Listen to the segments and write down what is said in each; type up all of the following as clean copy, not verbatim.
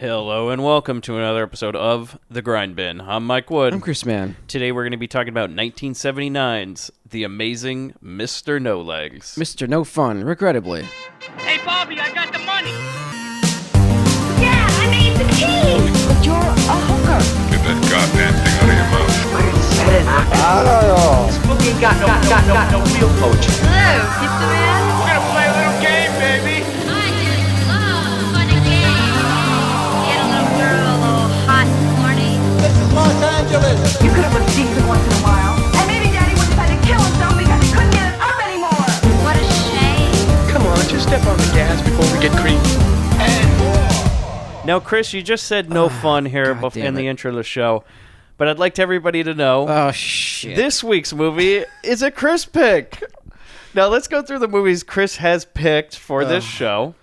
Hello and welcome to another episode of The Grindbin. I'm Mike Wood. I'm Chris Mann. Today we're going to be talking about 1979's The Amazing Mr. No Legs. Mr. No Fun, regrettably. Hey, Bobby, I got the money. Yeah, I made the team. But you're a hooker. Get that goddamn thing out of your mouth. Spooky ain't got no real poetry. Hello, pizza man. We're gonna play a little game, baby. I just love fun and games. Get a little girl a little hot and horny. This is Los Angeles. You could have looked decent once in a while. And maybe Daddy would decide to kill himself because he couldn't get it up anymore. What a shame. Come on, just step on the gas before we get creepy. Now, Chris, you just said no fun here God damn in the it. intro of the show, but I'd like everybody to know Oh, shit. this week's movie is a Chris pick. Now, let's go through the movies Chris has picked for this show,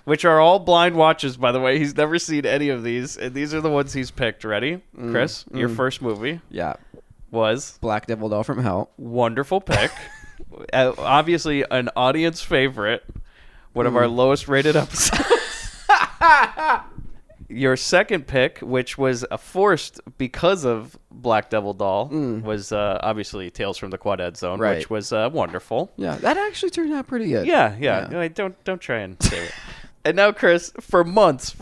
which are all blind watches, by the way. He's never seen any of these, and these are the ones he's picked. Ready? Chris, your first movie Yeah. was Black Devil Doll from Hell. wonderful pick. Obviously, an audience favorite. One of our lowest rated episodes. Your second pick, which was forced because of Black Devil Doll, was obviously Tales from the Quad-Ed Zone, Right. which was wonderful. Yeah, that actually turned out pretty good. Yeah. Like, don't try and say it. And now, Chris, for months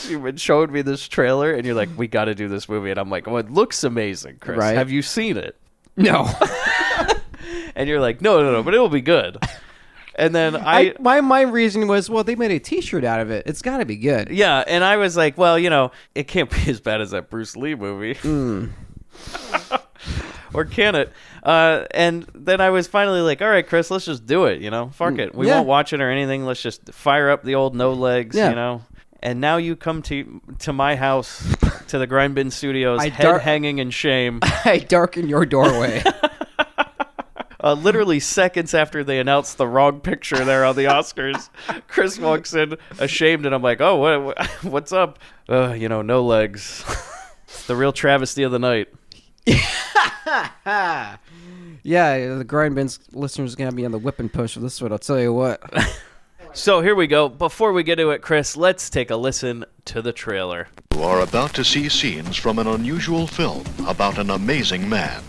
you've been showing me this trailer, and you're like, we got to do this movie. And I'm like, well, it looks amazing, Chris. Right. Have you seen it? No. And you're like, no, but it'll be good. And then My reason was, well, they made a T-shirt out of it. It's got to be good. yeah, and I was like, well, it can't be as bad as that Bruce Lee movie. Or can it? And then I was finally like, all right, Chris, let's just do it, Fuck it. We Yeah. won't watch it or anything. Let's just fire up the old No Legs, Yeah. And now you come to my house, to the Grindbin Studios, I hanging in shame. I darkened your doorway. Literally seconds after they announced the wrong picture there on the Oscars, Chris walks in ashamed, and I'm like, oh, what's up? No Legs. It's the real travesty of the night. Yeah, the Grindbin's listeners are going to be on the whipping push for this one, I'll tell you what. So here we go. Before we get to it, Chris, let's take a listen to the trailer. You are about to see scenes from an unusual film about an amazing man.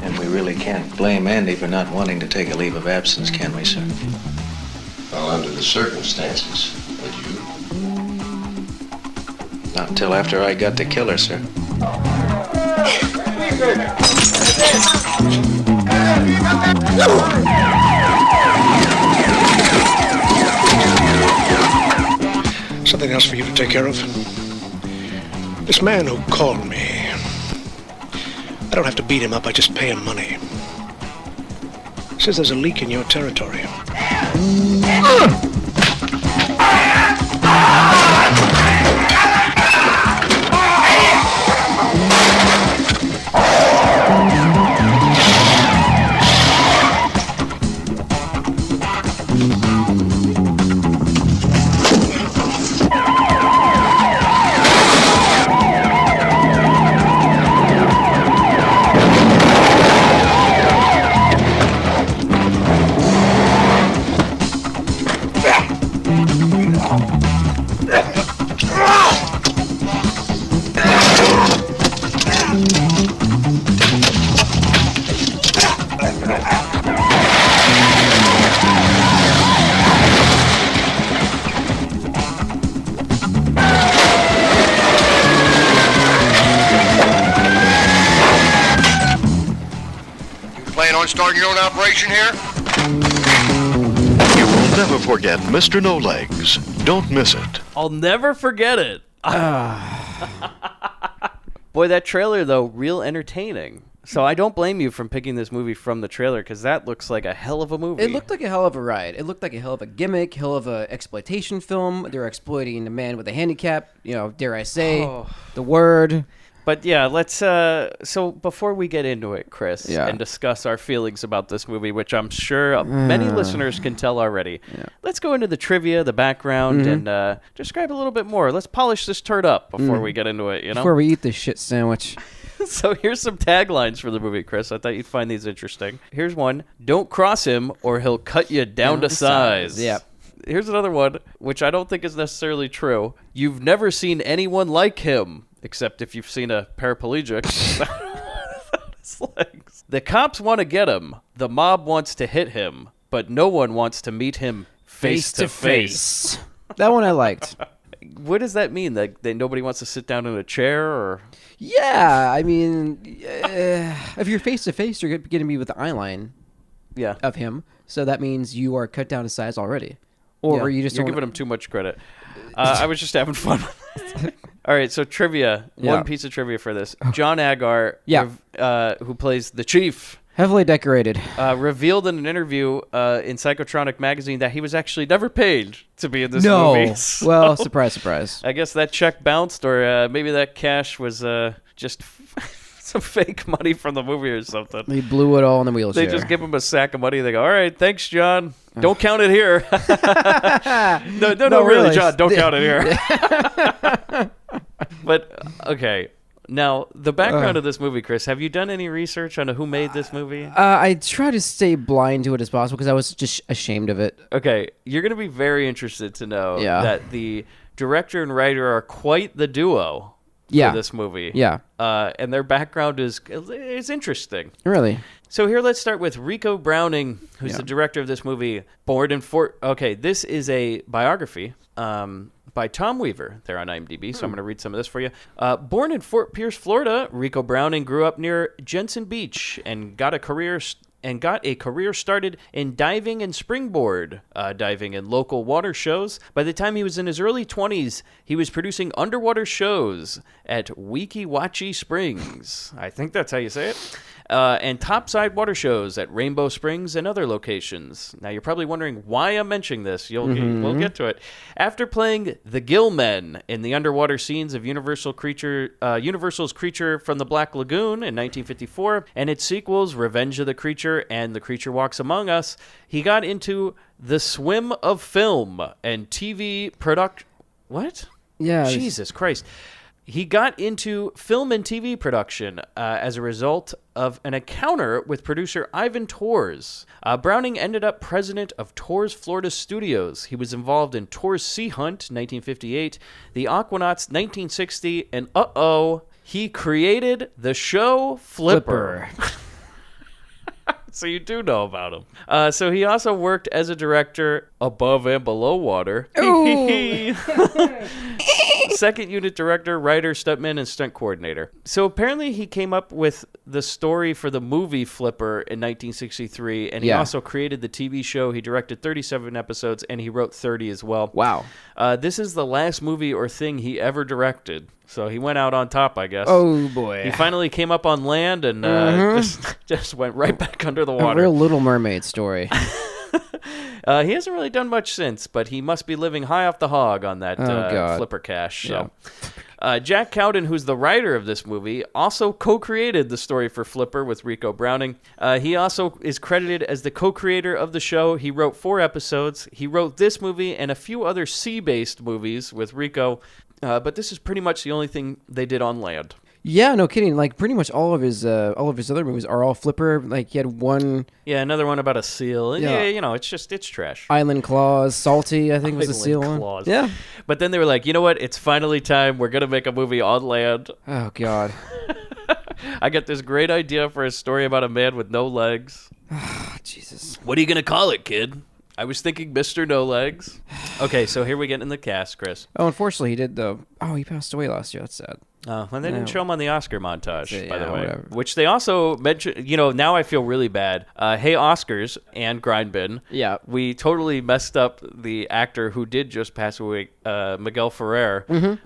And we really can't blame Andy for not wanting to take a leave of absence, can we, sir? Well, under the circumstances, would you? Not until after I got to kill her, sir. Something else for you to take care of. This man who called me. I don't have to beat him up, I just pay him money. Says there's a leak in your territory. Plan on starting your own operation here? You will never forget Mr. No Legs. Don't miss it. I'll never forget it. Boy, that trailer, though, real entertaining. So I don't blame you from picking this movie from the trailer, because that looks like a hell of a movie. It looked like a hell of a ride. It looked like a hell of a gimmick, hell of a exploitation film. They're exploiting a man with a handicap, dare I say, the word. But yeah, let's. So before we get into it, Chris, Yeah. and discuss our feelings about this movie, which I'm sure many listeners can tell already, let's go into the trivia, the background, and describe a little bit more. Let's polish this turd up before we get into it. You know, Before we eat this shit sandwich. So here's some taglines for the movie, Chris. I thought you'd find these interesting. Here's one: "Don't cross him, or he'll cut you down to size." Yep. Here's another one, which I don't think is necessarily true. "You've never seen anyone like him, except if you've seen a paraplegic." His legs. "The cops want to get him. The mob wants to hit him, but no one wants to meet him face to face." That one I liked. What does that mean? That nobody wants to sit down in a chair, or? Yeah, I mean, if you're face to face, you're going to be with the eye line Yeah. of him. So that means you are cut down to size already. Or you just You're don't giving him too much credit. I was just having fun. All right, so trivia. Yeah. One piece of trivia for this. John Agar, Yeah. who plays the chief, heavily decorated. revealed in an interview in Psychotronic magazine that he was actually never paid to be in this movie. So Well, surprise, surprise. I guess that check bounced, or maybe that cash was just some fake money from the movie or something. He blew it all in the wheelchair. They just give him a sack of money. They go, "All right, thanks, John. Don't count it here." No, really, John, don't count it here. But okay, now the background of this movie, Chris. Have you done any research on who made this movie? I try to stay blind to it as possible because I was just ashamed of it. Okay, you're going to be very interested to know Yeah. that the director and writer are quite the duo Yeah. for this movie. Yeah. And their background is interesting. Really? So here, let's start with Rico Browning, who's the director of this movie. Born in Okay, this is a biography by Tom Weaver there on IMDb, so I'm going to read some of this for you. Born in Fort Pierce, Florida, Rico Browning grew up near Jensen Beach and got a career started in diving and springboard diving in local water shows. By the time he was in his early 20s, he was producing underwater shows at Weeki Wachee Springs. I think that's how you say it. And topside water shows at Rainbow Springs and other locations. Now, you're probably wondering why I'm mentioning this. We'll get to it. After playing the Gill Men in the underwater scenes of Universal's Creature from the Black Lagoon in 1954 and its sequels, Revenge of the Creature and The Creature Walks Among Us, he got into the swim of film and TV product. What? Yeah. Jesus Christ. He got into film and TV production as a result of an encounter with producer Ivan Tors. Browning ended up president of Tors Florida Studios. He was involved in Tors Sea Hunt, 1958, The Aquanauts, 1960, and he created the show Flipper. So you do know about him. So he also worked as a director above and below water. Second unit director, writer, stuntman, and stunt coordinator. So apparently he came up with the story for the movie Flipper in 1963, and he also created the TV show. He directed 37 episodes, and he wrote 30 as well. Wow. This is the last movie or thing he ever directed. So he went out on top, I guess. Oh, boy. He finally came up on land and just went right back under the A water. real Little Mermaid story. He hasn't really done much since, but he must be living high off the hog on that Flipper cash. So. Jack Cowden, who's the writer of this movie, also co-created the story for Flipper with Rico Browning. He also is credited as the co-creator of the show. He wrote 4 episodes. He wrote this movie and a few other sea-based movies with Rico, but this is pretty much the only thing they did on land. Yeah, no kidding. Like pretty much all of his other movies are all Flipper. Like he had one. Yeah, another one about a seal. Yeah. It's trash. Island Claws, Salty, I think was the seal Claws. one. Yeah. But then they were like, you know what? It's finally time. We're gonna make a movie on land. Oh God. I got this great idea for a story about a man with no legs. Jesus. What are you gonna call it, kid? I was thinking Mr. No Legs. Okay, so here we get in the cast, Chris. Oh, unfortunately, he did he passed away last year. That's sad. And they didn't show him on the Oscar montage, by the way. Whatever. Which they also mentioned, now I feel really bad. Hey, Oscars and Grindbin. Yeah. We totally messed up the actor who did just pass away, Miguel Ferrer,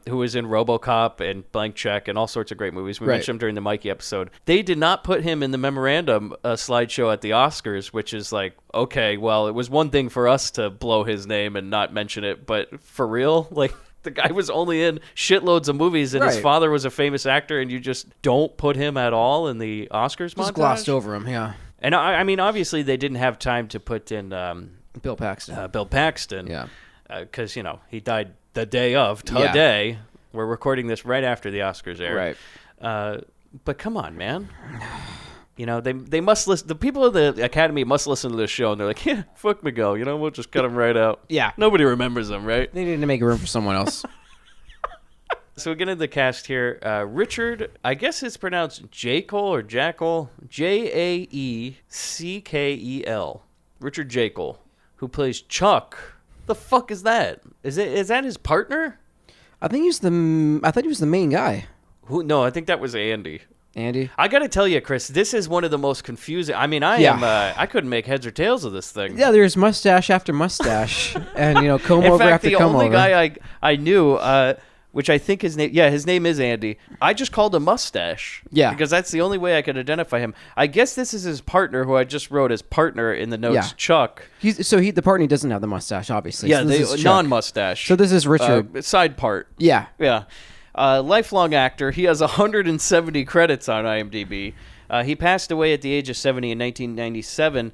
who was in RoboCop and Blank Check and all sorts of great movies. We mentioned him during the Mikey episode. They did not put him in the memorandum slideshow at the Oscars, which is like, okay, well, it was one thing for us to blow his name and not mention it, but for real? Like... The guy was only in shitloads of movies, and his Right. father was a famous actor, and you just don't put him at all in the Oscars montage? Just glossed over him, yeah. And I mean, obviously, they didn't have time to put in Bill Paxton. Bill Paxton. Yeah. Because, he died the day of, today. We're recording this right after the Oscars aired. Right. But come on, man. They must listen. The people of the Academy must listen to this show, and they're like, yeah, fuck Miguel. We'll just cut him right out. Yeah. Nobody remembers him, right? They need to make room for someone else. So we get into the cast here. Richard, I guess it's pronounced Jekyll or Jackal. Jaeckel. Richard Jekyll, who plays Chuck. The fuck is that? Is that his partner? I thought he was the main guy. Who? No, I think that was Andy. Andy? I got to tell you, Chris, this is one of the most confusing. I mean, I couldn't make heads or tails of this thing. Yeah, there's mustache after mustache, and comb In over fact, after the comb only over. guy I knew, which I think his name is Andy. I just called him Mustache. Yeah. Because that's the only way I could identify him. I guess this is his partner, who I just wrote as partner in the notes, Yeah. Chuck. The partner doesn't have the mustache, obviously. Yeah, so this is Chuck. non-mustache. So this is Richard. Side part. Yeah. Yeah. Lifelong actor. He has 170 credits on IMDb. He passed away at the age of 70 in 1997.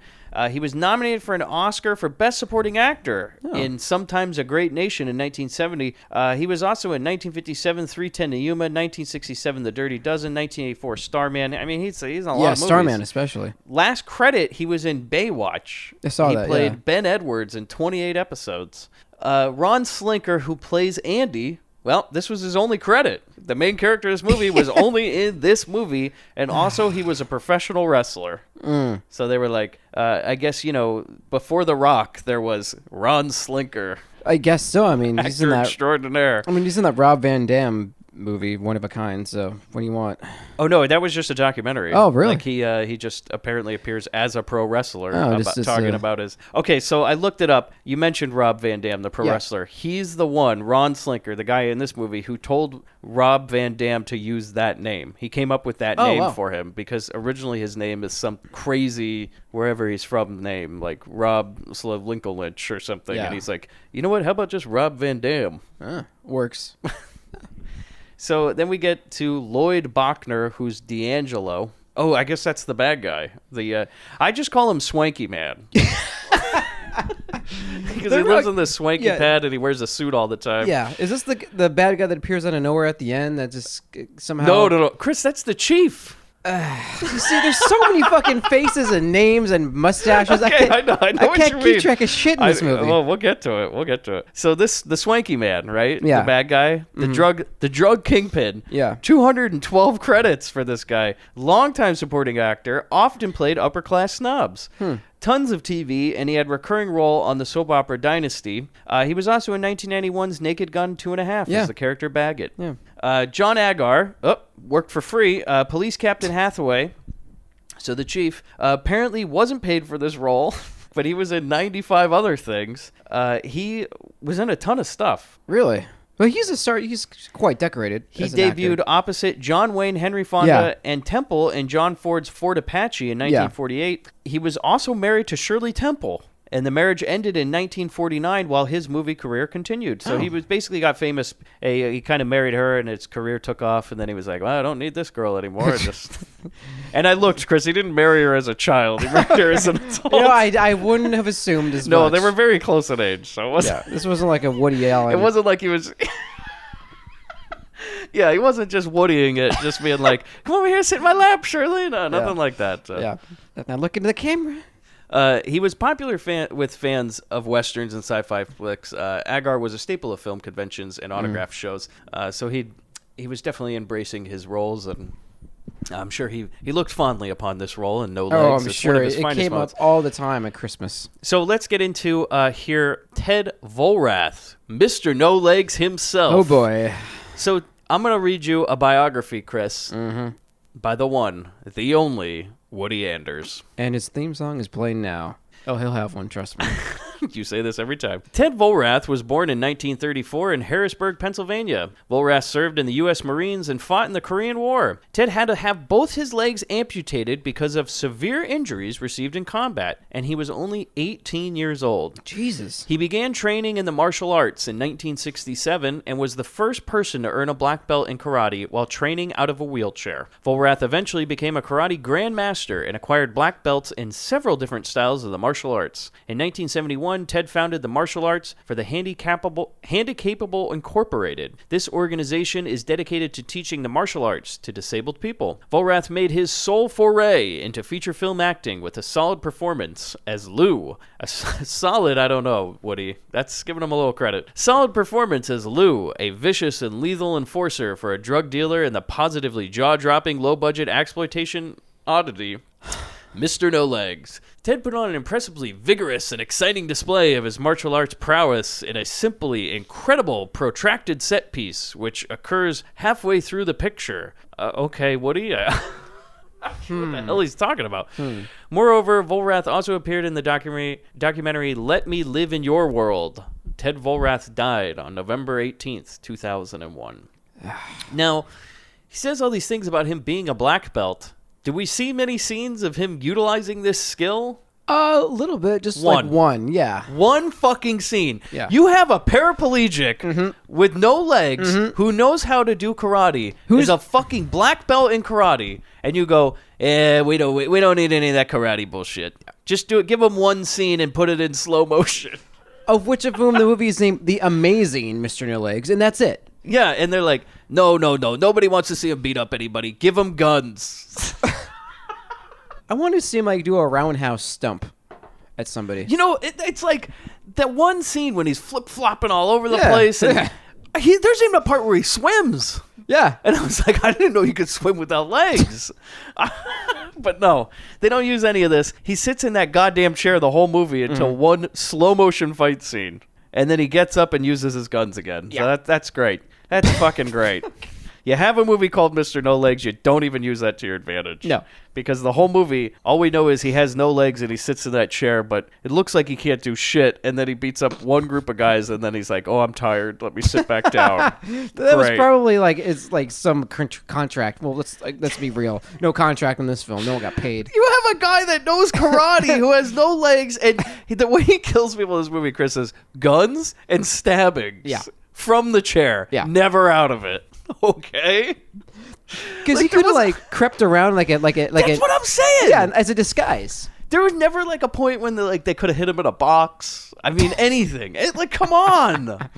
He was nominated for an Oscar for Best Supporting Actor in Sometimes a Great Nation in 1970. He was also in 1957, 3:10 to Yuma, 1967, The Dirty Dozen, 1984, Starman. I mean, he's in a lot of movies. Starman especially. Last credit, he was in Baywatch. I saw that, He played yeah. Ben Edwards in 28 episodes. Ron Slinker, who plays Andy... Well, this was his only credit. The main character of this movie was only in this movie, and also he was a professional wrestler. So they were like, I guess, before The Rock, there was Ron Slinker. I guess so. I mean, he's in Actor that. extraordinaire. I mean, he's in that Rob Van Dam movie, One of a Kind. So what do you want? Oh, no, that was just a documentary. Oh, really? Like he just apparently appears as a pro wrestler Oh, about his... Okay, so I looked it up. You mentioned Rob Van Dam, the pro Yeah. wrestler. He's the one, Ron Slinker, the guy in this movie, who told Rob Van Dam to use that name. He came up with that name for him because originally his name is some crazy, wherever he's from, name, like Rob Lincolnlich or something. Yeah. And he's like, you know what? How about just Rob Van Dam? Works. So then we get to Lloyd Bachner, who's D'Angelo. Oh, I guess that's the bad guy. I just call him Swanky Man. Because he lives in this swanky pad and he wears a suit all the time. Yeah. Is this the bad guy that appears out of nowhere at the end that just somehow... No. Chris, that's the chief. You see, there's so many fucking faces and names and mustaches. Okay, I know I what can't you keep mean. track of shit in this movie. Well, we'll get to it. So the Swanky Man, right? Yeah. The bad guy, the drug kingpin. Yeah. 212 credits for this guy. Longtime supporting actor, often played upper class snobs. Tons of TV, and he had recurring role on the soap opera Dynasty. He was also in 1991's Naked Gun 2.5 as the character Baggett. Yeah. John Agar, worked for free. Police Captain Hathaway, so the chief, apparently wasn't paid for this role, but he was in 95 other things. He was in a ton of stuff. Really? Well, he's a star. He's quite decorated. He as an actor. debuted opposite John Wayne, Henry Fonda, and Temple in John Ford's Ford Apache in 1948. He was also married to Shirley Temple, and the marriage ended in 1949 while his movie career continued. So he was basically got famous. He kind of married her, and his career took off, and then he was like, well, I don't need this girl anymore. And I looked, Chris, he didn't marry her as a child. He married her as an adult. I wouldn't have assumed as much. No, they were very close in age, so it wasn't... This wasn't like a Woody Allen. It wasn't like he was... Yeah, he wasn't just Woodying it, just being like, come over here, sit in my lap, Shirley. No, nothing like that. Now look into the camera. He was popular with fans of westerns and sci-fi flicks. Agar was a staple of film conventions and autograph shows. So he was definitely embracing his roles, and I'm sure he looked fondly upon this role in No Legs. Oh, I'm It's sure. one of his It finest came moments. up all the time at Christmas. So let's get into here Ted Volrath, Mr. No Legs himself. Oh, boy. So I'm going to read you a biography, Chris, by the one, the only, Woody Anders. And his theme song is playing now. Oh, he'll have one, trust me. You say this every time. Ted Volrath was born in 1934 in Harrisburg, Pennsylvania. Volrath served in the U.S. Marines and fought in the Korean War. Ted had to have both his legs amputated because of severe injuries received in combat, and he was only 18 years old. Jesus. He began training in the martial arts in 1967 and was the first person to earn a black belt in karate while training out of a wheelchair. Volrath eventually became a karate grandmaster and acquired black belts in several different styles of the martial arts. In 1971, Ted founded the Martial Arts for the Handicapable Incorporated. This organization is dedicated to teaching the martial arts to disabled people. Volrath made his sole foray into feature film acting with a solid performance as Lou. A solid, I don't know, Woody. That's giving him a little credit. Solid performance as Lou, a vicious and lethal enforcer for a drug dealer in the positively jaw-dropping, low-budget exploitation oddity, Mr. No Legs. Ted put on an impressively vigorous and exciting display of his martial arts prowess in a simply incredible protracted set piece, which occurs halfway through the picture. Okay, Woody? What the hell he's talking about? Moreover, Volrath also appeared in the documentary Let Me Live in Your World. Ted Volrath died on November 18th, 2001. Now, he says all these things about him being a black belt. Do we see many scenes of him utilizing this skill? A little bit, just like one, yeah. One fucking scene. Yeah. You have a paraplegic with no legs who knows how to do karate, who's a fucking black belt in karate, and you go, we don't need any of that karate bullshit. Just do it. Give him one scene and put it in slow motion. Of whom the movie is named The Amazing Mr. No Legs, and that's it. Yeah, and they're like, no, nobody wants to see him beat up anybody. Give him guns. I want to see him like do a roundhouse stump at somebody. You know, it's like that one scene when he's flip-flopping all over the place, and there's even a part where he swims. Yeah. And I was like, I didn't know you could swim without legs. But no, they don't use any of this. He sits in that goddamn chair the whole movie until one slow-motion fight scene. And then he gets up and uses his guns again. Yeah. So that's great. That's fucking great. You have a movie called Mr. No Legs, you don't even use that to your advantage. No. Because the whole movie, all we know is he has no legs and he sits in that chair, but it looks like he can't do shit, and then he beats up one group of guys, and then he's like, oh, I'm tired, let me sit back down. That was probably like, it's like some contract. Well, let's be real. No contract in this film. No one got paid. You have a guy that knows karate who has no legs, and the way he kills people in this movie, Chris, is guns and stabbings. Yeah. From the chair. Yeah. Never out of it. Okay? Because he could have like crept around like That's what I'm saying. Yeah, as a disguise. There was never like a point when they could have hit him in a box. I mean, anything. Come on.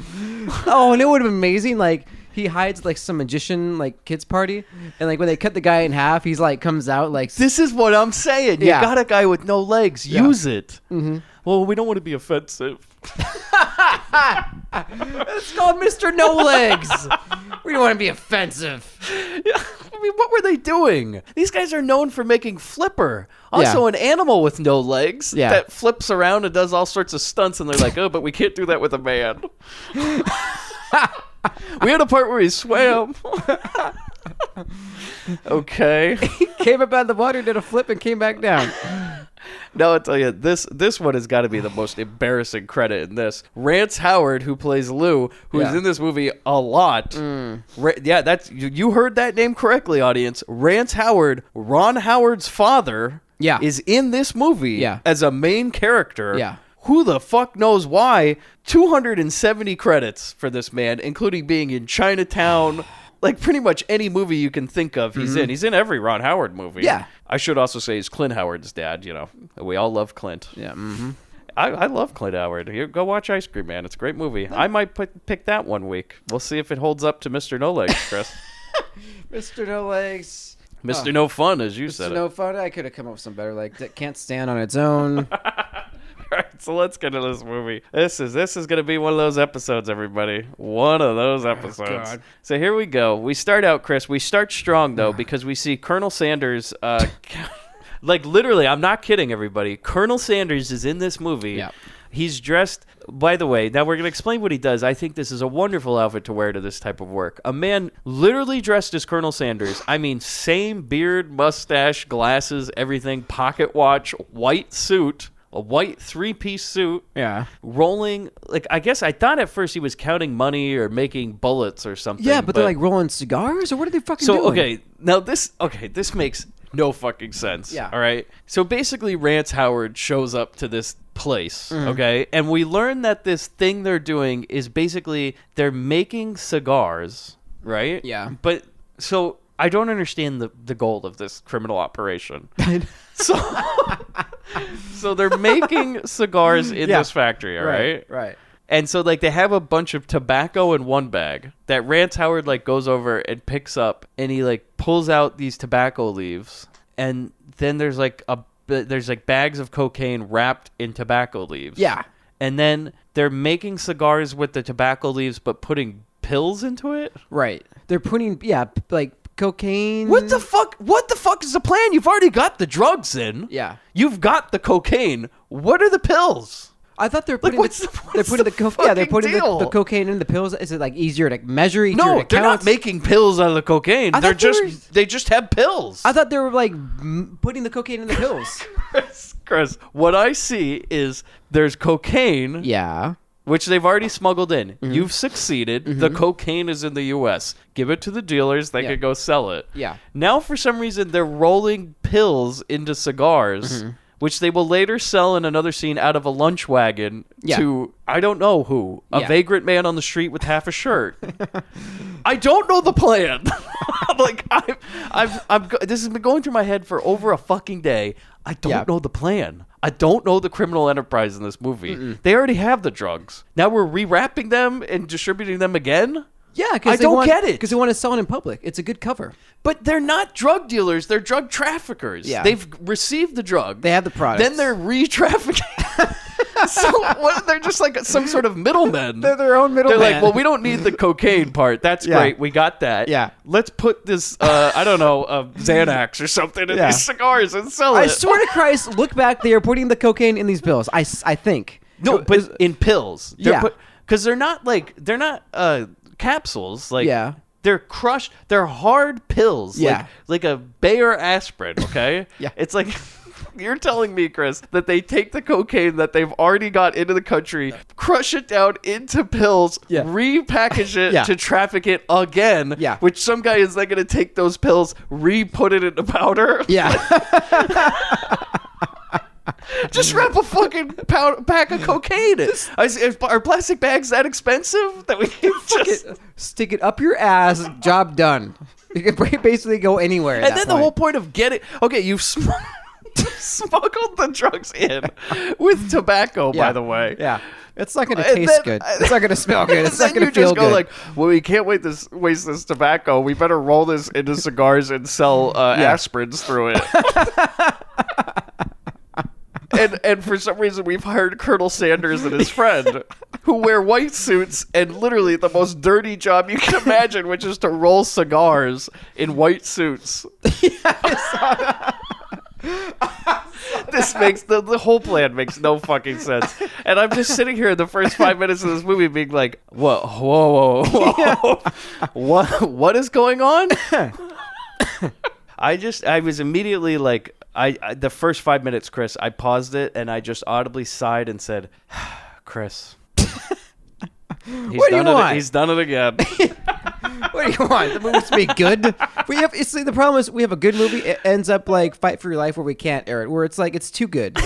Oh, and it would have been amazing. Like he hides like some magician like kids party, and like when they cut the guy in half, he's like comes out like. This is what I'm saying. You got a guy with no legs. Yeah. Use it. Mm-hmm. Well, we don't want to be offensive. It's called Mr. No Legs. We don't want to be offensive. Yeah. I mean, what were they doing? These guys are known for making Flipper. Also an animal with no legs that flips around and does all sorts of stunts, and they're like, oh, but we can't do that with a man. We had a part where he swam. Okay. He came up out of the water, did a flip, and came back down. No, I'll tell you, this one has got to be the most embarrassing credit in this. Rance Howard, who plays Lou, who is in this movie a lot. That's you heard that name correctly, audience. Rance Howard, Ron Howard's father, is in this movie as a main character. Yeah. Who the fuck knows why? 270 credits for this man, including being in Chinatown. Like, pretty much any movie you can think of, he's in. He's in every Ron Howard movie. Yeah. I should also say he's Clint Howard's dad, you know. We all love Clint. Yeah. Mm-hmm. I love Clint Howard. Here, go watch Ice Cream Man. It's a great movie. I might pick that one week. We'll see if it holds up to Mr. No Legs, Chris. Mr. No Legs. Mr. No Fun, as you said Mr. No Fun. I could have come up with some better, like, that can't stand on its own. All right, so let's get into this movie. This is going to be one of those episodes, everybody. One of those episodes. God. So here we go. We start out, Chris. We start strong, though, because we see Colonel Sanders. Like, literally, I'm not kidding, everybody. Colonel Sanders is in this movie. Yeah. He's dressed, by the way, now we're going to explain what he does. I think this is a wonderful outfit to wear to this type of work. A man literally dressed as Colonel Sanders. I mean, same beard, mustache, glasses, everything, pocket watch, white suit. a white 3-piece suit. Yeah. Rolling, like, I guess I thought at first he was counting money or making bullets or something. Yeah, but they're like rolling cigars, or what are they fucking so, doing? okay, now this makes no fucking sense. Yeah. All right. So basically, Rance Howard shows up to this place, okay? And we learn that this thing they're doing is basically they're making cigars, right? Yeah. But, so, I don't understand the goal of this criminal operation. So they're making cigars in this factory, all right? Right. And so, like, they have a bunch of tobacco in one bag that Rance Howard, like, goes over and picks up, and he, like, pulls out these tobacco leaves, and then there's bags of cocaine wrapped in tobacco leaves. Yeah. And then they're making cigars with the tobacco leaves, but putting pills into it? Right. They're putting, like, cocaine. What the fuck? What the fuck is the plan? You've already got the drugs in. Yeah. You've got the cocaine. What are the pills? I thought they're putting they're putting the cocaine in the pills. Is it like easier to measure? No, they're not making pills out of the cocaine. They just have pills. I thought they were like putting the cocaine in the pills. Chris, what I see is there's cocaine. Yeah. Which they've already smuggled in. You've succeeded. The cocaine is in the U.S. Give it to the dealers. They can go sell it. Yeah. Now, for some reason, they're rolling pills into cigars, which they will later sell in another scene out of a lunch wagon to, I don't know who, a vagrant man on the street with half a shirt. I don't know the plan. Like, this has been going through my head for over a fucking day. I don't know the plan. I don't know the criminal enterprise in this movie. They already have the drugs. Now we're rewrapping them and distributing them again? Yeah, I don't get it. Because they want to sell it in public. It's a good cover. But they're not drug dealers. They're drug traffickers. Yeah. They've received the drug. They have the product. Then they're re-trafficking. So they're just like some sort of middlemen. They're their own middlemen. They're like, well, we don't need the cocaine part. That's great. We got that. Yeah. Let's put this, I don't know, Xanax or something in these cigars and sell it. I swear to Christ, look back. They are putting the cocaine in these pills. I think. No, but in pills. Because they're not capsules. Like, they're crushed. They're hard pills. Yeah. Like a Bayer aspirin, okay? Yeah. It's like... You're telling me, Chris, that they take the cocaine that they've already got into the country, crush it down into pills, repackage it to traffic it again, which some guy is then going to take those pills, re-put it into powder? Yeah. Just wrap a fucking pack of cocaine in. Are plastic bags that expensive that we can just... Stick it up your ass, job done. You can basically go anywhere. And then the whole point of getting... Okay, you've... smuggled the drugs in with tobacco, by the way. Yeah. It's not going to taste good. It's not going to smell good. It's not going to feel good. You just go like, well, we can't waste this tobacco. We better roll this into cigars and sell aspirins through it. And for some reason, we've hired Colonel Sanders and his friend who wear white suits and literally the most dirty job you can imagine, which is to roll cigars in white suits. This makes the whole plan makes no fucking sense, and I'm just sitting here in the first 5 minutes of this movie being like, whoa, what is going on? I was immediately like, the first 5 minutes, Chris, I paused it and I just audibly sighed and said, Chris, he's done it again. What do you want? The movie to be good? The problem is we have a good movie. It ends up like Fight for Your Life, where we can't air it. Where it's like it's too good.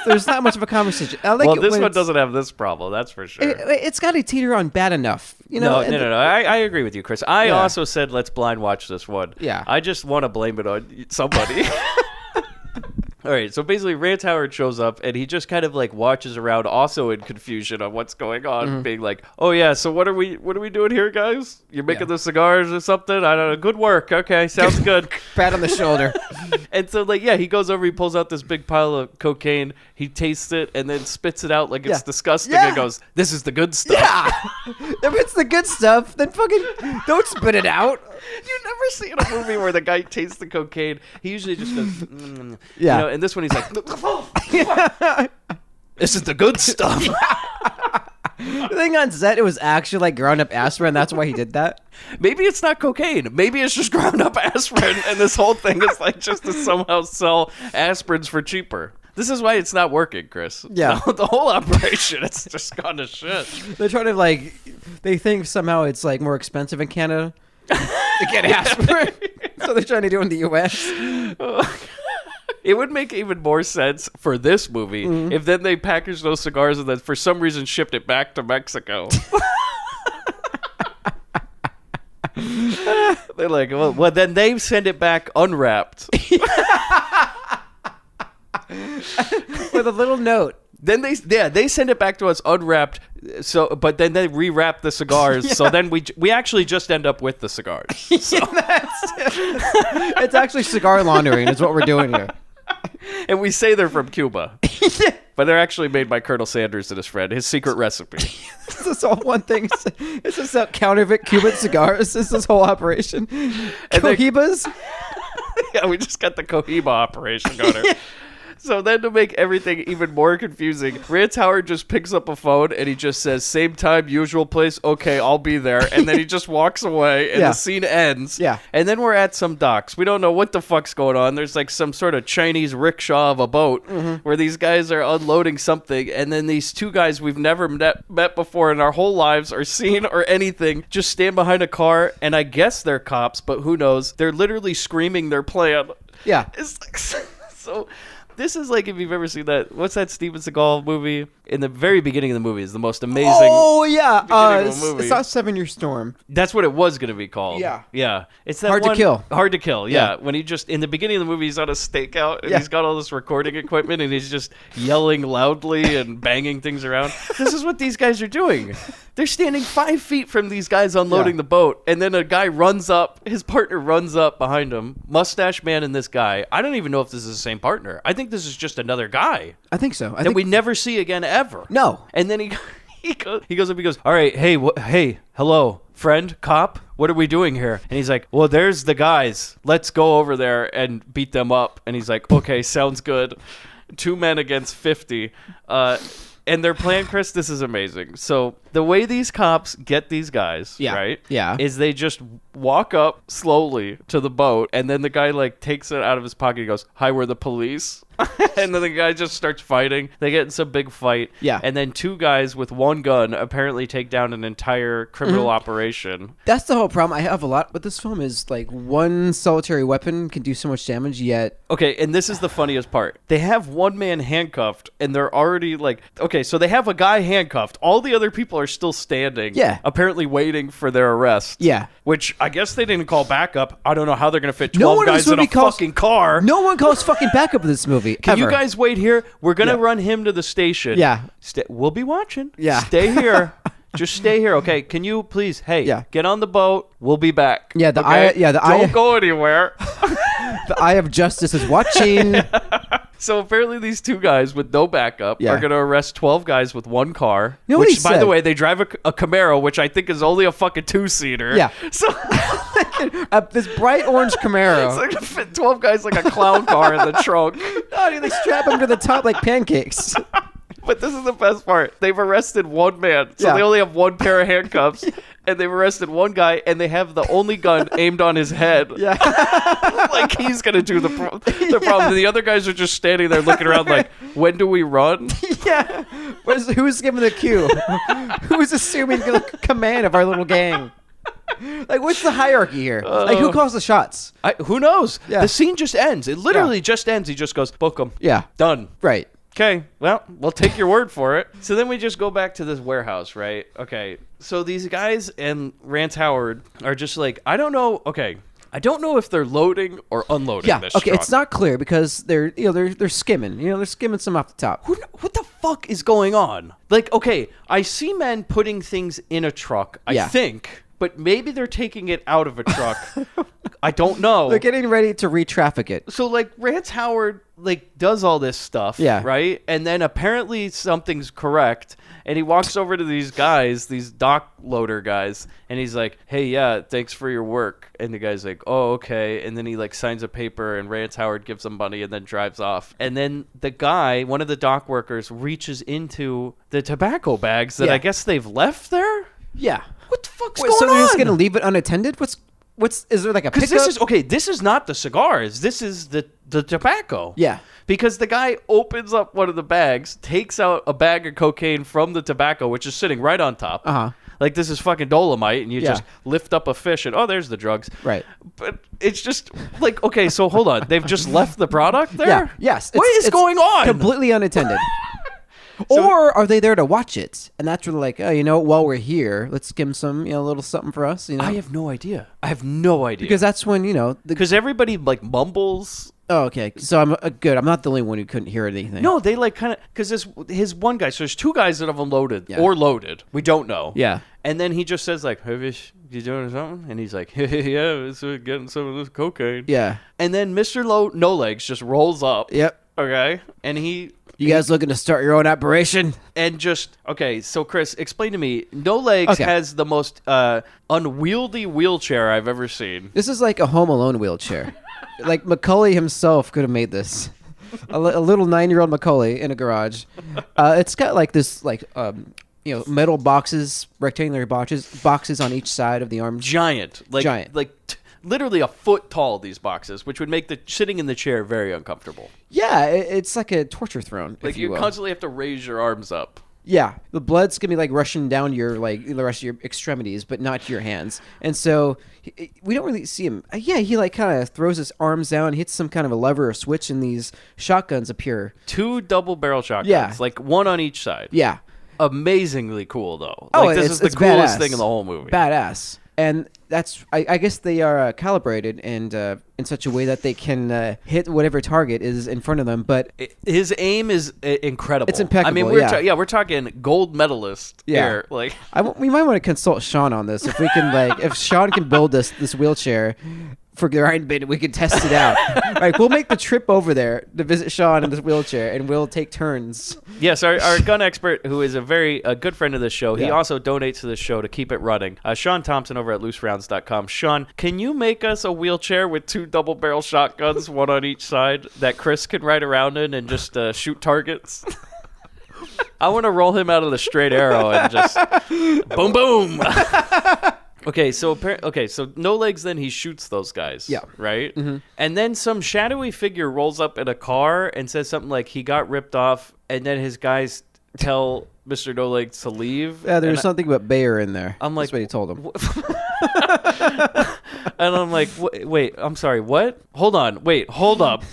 There's not much of a conversation. Well, this one doesn't have this problem. That's for sure. It's got to teeter on bad enough. No. I agree with you, Chris. I also said let's blind watch this one. Yeah. I just want to blame it on somebody. All right, so basically Rance Howard shows up and he just kind of like watches around, also in confusion on what's going on, being like, "Oh yeah, so what are we doing here, guys? You're making the cigars or something? I don't know. Good work. Okay, sounds good." Pat on the shoulder. And so he goes over, he pulls out this big pile of cocaine, he tastes it, and then spits it out like it's disgusting and goes, "This is the good stuff." Yeah. If it's the good stuff, then fucking don't spit it out. You never see in a movie where the guy tastes the cocaine. He usually just goes, and this one he's like, "This is the good stuff." The thing on set, it was actually like ground up aspirin. That's why he did that. Maybe it's not cocaine. Maybe it's just ground up aspirin, and this whole thing is like just to somehow sell aspirins for cheaper. This is why it's not working, Chris. Yeah. The whole operation, it's just gone to shit. They're trying to like, they think somehow it's like more expensive in Canada to get aspirin, so they're trying to do it in the U.S. It would make even more sense for this movie if then they packaged those cigars and then for some reason shipped it back to Mexico. They're like, well, then they send it back unwrapped. With a little note. Then they send it back to us unwrapped. So, but then they rewrap the cigars. So then we actually just end up with the cigars. So. It's actually cigar laundering is what we're doing here. And we say they're from Cuba. But they're actually made by Colonel Sanders and his friend. His secret recipe. This is all one thing. It's just that counterfeit Cuban cigars. This is this whole operation. Cohibas? Yeah, we just got the Cohiba operation going. Yeah. So then to make everything even more confusing, Rance Howard just picks up a phone and he just says, same time, usual place, okay, I'll be there. And then he just walks away and the scene ends. Yeah. And then we're at some docks. We don't know what the fuck's going on. There's like some sort of Chinese rickshaw of a boat where these guys are unloading something. And then these two guys we've never met before in our whole lives or seen or anything just stand behind a car. And I guess they're cops, but who knows? They're literally screaming their plan. Yeah. It's like so... This is like if you've ever seen that. What's that Steven Seagal movie? In the very beginning of the movie is the most amazing. Oh yeah, movie. It's not 7-Year Storm. That's what it was going to be called. Yeah, yeah. It's that Hard to Kill. Hard to Kill. Yeah. When he just in the beginning of the movie he's on a stakeout and he's got all this recording equipment and he's just yelling loudly and banging things around. This is what these guys are doing. They're standing 5 feet from these guys unloading the boat, and then a guy runs up. His partner runs up behind him. Mustache man and this guy. I don't even know if this is the same partner. I think this is just another guy. I think so. That we never see again ever. No. And then he goes up. He goes, all right, hey, hello, friend, cop. What are we doing here? And he's like, well, there's the guys. Let's go over there and beat them up. And he's like, okay, sounds good. 2 men against 50. And their plan, Chris, this is amazing. So the way these cops get these guys, right? Yeah. Is they just walk up slowly to the boat, and then the guy like takes it out of his pocket and goes, hi, we're the police. And then the guy just starts fighting. They get in some big fight. Yeah. And then 2 guys with 1 gun apparently take down an entire criminal operation. That's the whole problem I have a lot with this film is like 1 solitary weapon can do so much damage, yet... Okay, and this is the funniest part. They have 1 man handcuffed, and they're already like... Okay, so they have a guy handcuffed. All the other people are still standing. Yeah. Apparently waiting for their arrest. Yeah. Which I guess they didn't call backup. I don't know how they're going to fit 12 guys in a fucking car. No one calls fucking backup in this movie. Can you guys wait here? We're going to Yeah. run him to the station. Yeah. We'll be watching. Yeah. Stay here. Just stay here, okay? Can you please, get on the boat. We'll be back. Yeah, Don't go anywhere. The eye of justice is watching. So apparently these 2 guys with no backup are going to arrest 12 guys with 1 car. You know what he which, by said? the way, they drive a Camaro, which I think is only a fucking 2-seater. Yeah. So This bright orange Camaro. it's like to fit 12 guys like a clown car in the trunk. Oh, dude, they strap them to the top like pancakes. But this is the best part. They've arrested 1 man. So they only have 1 pair of handcuffs. And they've arrested 1 guy, and they have the only gun aimed on his head. Yeah. Like he's going to do the problem. And the other guys are just standing there looking around like, when do we run? Yeah. Who's giving the cue? Who's assuming the command of our little gang? Like, what's the hierarchy here? Like, who calls the shots? Who knows? Yeah. The scene just ends. It literally just ends. He just goes, book him. Yeah. Done. Right. Okay, well, we'll take your word for it. So then we just go back to this warehouse, right? Okay, so these guys and Rance Howard are just like, I don't know if they're loading or unloading this truck. It's not clear because they're skimming. They're skimming some off the top. What the fuck is going on? Like, okay, I see men putting things in a truck, I think, but maybe they're taking it out of a truck. I don't know. They're getting ready to re-traffic it. So, like, Rance Howard, like, does all this stuff, right? And then apparently something's correct, and he walks over to these guys, these dock loader guys, and he's like, hey, yeah, thanks for your work. And the guy's like, oh, okay. And then he, like, signs a paper, and Rance Howard gives him money and then drives off. And then the guy, one of the dock workers, reaches into the tobacco bags that I guess they've left there? Yeah. What the fuck's going on? So they're just going to leave it unattended? Is there like a pickup? This is not the cigars. This is the the tobacco. Yeah. Because the guy opens up one of the bags, takes out a bag of cocaine from the tobacco, which is sitting right on top. Uh-huh. Like, this is fucking Dolomite, and you Yeah. just lift up a fish, and, oh, there's the drugs. Right. But it's just, like, okay, so hold on. They've just left the product there? Yeah. Yes. What is going on? Completely unattended. Or are they there to watch it? And that's where they're like, oh, you know, while we're here, let's give them some, a little something for us. I have no idea. I have no idea. Because that's when, Because everybody, like, mumbles. Oh, okay. So I'm good. I'm not the only one who couldn't hear anything. No, they, like, kind of, because his one guy, so there's two guys that have unloaded or loaded. We don't know. Yeah. And then he just says, like, hey, you doing something? And he's like, yeah, it's getting some of this cocaine. Yeah. And then Mr. No Legs just rolls up. Yep. Okay. And You guys looking to start your own operation? And just, okay, so Chris, explain to me, No Legs has the most unwieldy wheelchair I've ever seen. This is like a Home Alone wheelchair. Like Macaulay himself could have made this. A little 9-year-old Macaulay in a garage. It's got like this, like, metal boxes, rectangular boxes on each side of the arm. Giant. Literally a foot tall, these boxes, which would make the sitting in the chair very uncomfortable. Yeah, it's like a torture throne. Like, if you will. Constantly have to raise your arms up. Yeah, the blood's gonna be like rushing down your the rest of your extremities, but not to your hands. And so we don't really see him. Yeah, he like kind of throws his arms down, hits some kind of a lever or switch, and these shotguns appear. 2 double barrel shotguns. Yeah. Like one on each side. Yeah. Amazingly cool though. Oh, like, this is the coolest badass. thing in the whole movie. Badass. And that's, I guess they are calibrated and in such a way that they can hit whatever target is in front of them. But his aim is incredible. It's impeccable. I mean, we're talking gold medalist here. Like, we might want to consult Sean on this. If we can, if Sean can build this wheelchair for Grindbin, we can test it out. Right, we'll make the trip over there to visit Sean in this wheelchair, and we'll take turns. Yes, our gun expert, who is a very good friend of this show, he Yeah. also donates to this show to keep it running. Sean Thompson over at looserounds.com. Sean, can you make us a wheelchair with 2 double-barrel shotguns, one on each side, that Chris can ride around in and just shoot targets? I want to roll him out of the straight arrow and just boom, boom. Okay, so No Legs, then he shoots those guys. Yeah. Right? Mm-hmm. And then some shadowy figure rolls up in a car and says something like he got ripped off, and then his guys tell Mr. No Legs to leave. Yeah, there's something about Bayer in there. I'm like, that's what he told him. And I'm like, wait, I'm sorry, what? Hold on, wait, hold up.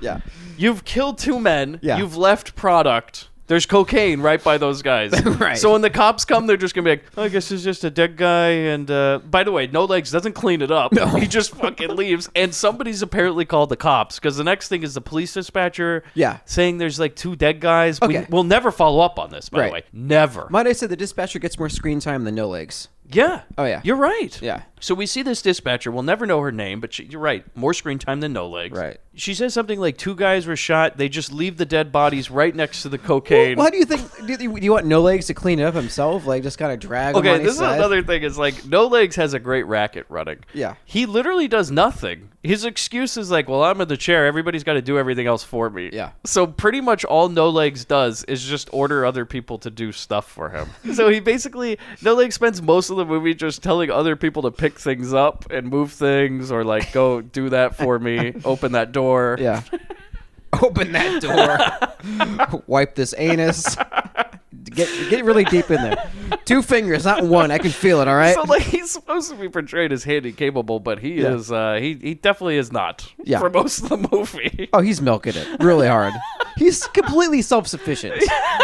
Yeah. You've killed 2 men. Yeah. You've left product. There's cocaine right by those guys. Right. So when the cops come, they're just going to be like, oh, I guess it's just a dead guy. And by the way, No Legs doesn't clean it up. No. He just fucking leaves. And somebody's apparently called the cops, because the next thing is the police dispatcher saying there's like 2 dead guys. Okay. We'll never follow up on this, by the way. Never. Might I say the dispatcher gets more screen time than No Legs? Yeah. Oh, yeah. You're right. Yeah. So we see this dispatcher. We'll never know her name, but you're right. More screen time than No Legs. Right. She says something like 2 guys were shot. They just leave the dead bodies right next to the cocaine. Well, how do you think? Do you want No Legs to clean it up himself? Like, just kind of drag him on Okay, his this is side? another thing. Is like No Legs has a great racket running. Yeah. He literally does nothing. His excuse is like, well, I'm in the chair. Everybody's got to do everything else for me. Yeah. So pretty much all No Legs does is just order other people to do stuff for him. So he basically, No Legs spends most of the movie just telling other people to pick things up and move things, or like, go do that for me, open that door. Yeah. Open that door. Wipe this anus. Get really deep in there. 2 fingers, not 1. I can feel it. All right. So like, he's supposed to be portrayed as handy capable, but he is. He definitely is not. Yeah. For most of the movie. Oh, he's milking it really hard. He's completely self-sufficient.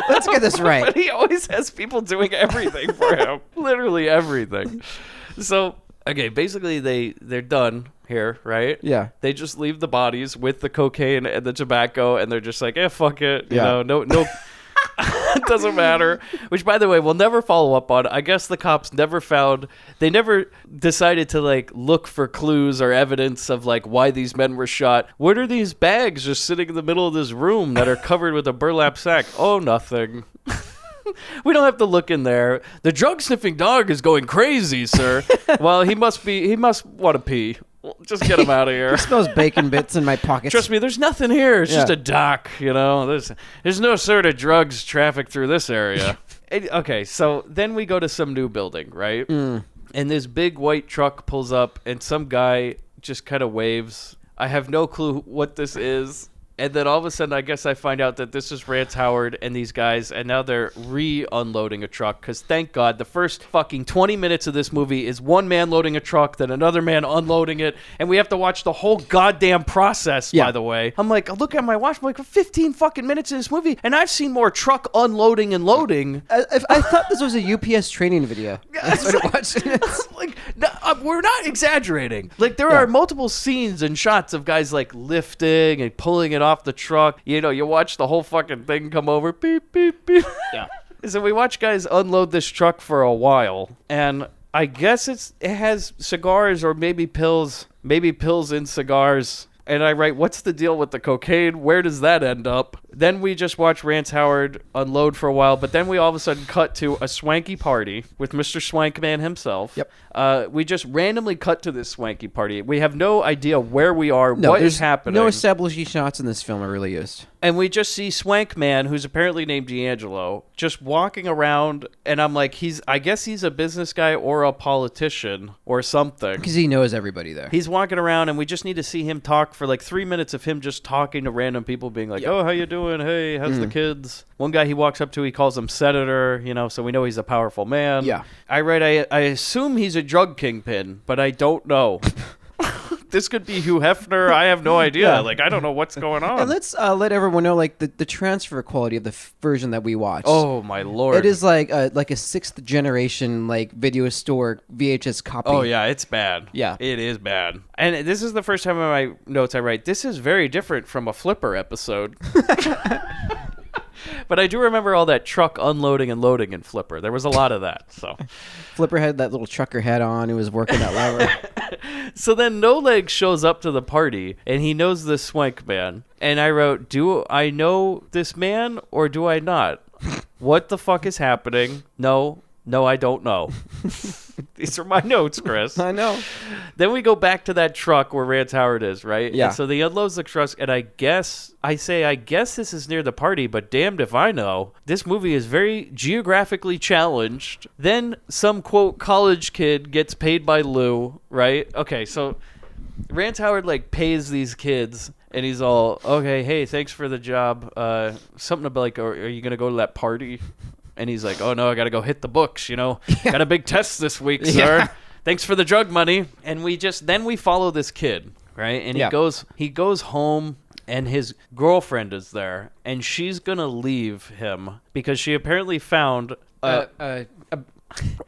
Let's get this right. But he always has people doing everything for him. Literally everything. So, okay, basically they're done here, right? Yeah. They just leave the bodies with the cocaine and the tobacco, and they're just like, fuck it. You know, no. It doesn't matter. Which, by the way, we'll never follow up on. I guess the cops never decided to like look for clues or evidence of like why these men were shot. What are these bags just sitting in the middle of this room that are covered with a burlap sack? Oh, nothing. We don't have to look in there. The drug sniffing dog is going crazy, sir. Well, he must want to pee. Well, just get him out of here. He smells bacon bits in my pockets. Trust me, there's nothing here. It's just a dock, you know. There's no sort of drugs traffic through this area. Okay, so then we go to some new building, right? And this big white truck pulls up, and some guy just kind of waves. I have no clue what this is. And then all of a sudden, I guess I find out that this is Rance Howard and these guys, and now they're re-unloading a truck. Because thank God, the first fucking 20 minutes of this movie is one man loading a truck, then another man unloading it, and we have to watch the whole goddamn process, by the way. I'm like, look at my watch, I'm like, 15 fucking minutes in this movie, and I've seen more truck unloading and loading. I thought this was a UPS training video. I started watching it. Like, no, we're not exaggerating. Like, there are multiple scenes and shots of guys, like, lifting and pulling it off the truck. You know, you watch the whole fucking thing come over. Beep, beep, beep. Yeah. So we watch guys unload this truck for a while, and I guess it has cigars or maybe pills in cigars. And I write, what's the deal with the cocaine? Where does that end up? Then we just watch Rance Howard unload for a while, but then we all of a sudden cut to a swanky party with Mr. Swankman himself. Yep. We just randomly cut to this swanky party. We have no idea where we are, what is happening. No establishing shots in this film are really used. And we just see Swankman, who's apparently named D'Angelo, just walking around, and I'm like, I guess he's a business guy or a politician or something. Because he knows everybody there. He's walking around, and we just need to see him talk for like 3 minutes of him just talking to random people, being like, oh, how you doing? Hey, how's the kids? One guy he walks up to, he calls him Senator, you know, so we know he's a powerful man. Yeah. I assume he's a drug kingpin, but I don't know. This could be Hugh Hefner. I have no idea. Yeah. Like, I don't know what's going on. And let's let everyone know, like, the transfer quality of the version that we watched. Oh, my Lord. It is like a sixth generation, like, video store VHS copy. Oh, yeah, it's bad. Yeah. It is bad. And this is the first time in my notes I write, this is very different from a Flipper episode. But I do remember all that truck unloading and loading in Flipper. There was a lot of that. So Flipper had that little trucker hat on. He was working that lever. So then No Leg shows up to the party, and he knows this Swank man. And I wrote, do I know this man or do I not? What the fuck is happening? No, I don't know. These are my notes, Chris. I know. Then we go back to that truck where Rance Howard is, right? Yeah. And so he unloads the truck, and I guess this is near the party, but damned if I know. This movie is very geographically challenged. Then some, quote, college kid gets paid by Lou, right? Okay, so Rance Howard, like, pays these kids, and he's all, okay, hey, thanks for the job. Something about, like, are you going to go to that party? And he's like, oh, no, I got to go hit the books, you know. Got a big test this week, sir. Yeah. Thanks for the drug money. And then we follow this kid, right? And he goes home, and his girlfriend is there, and she's going to leave him because she apparently found it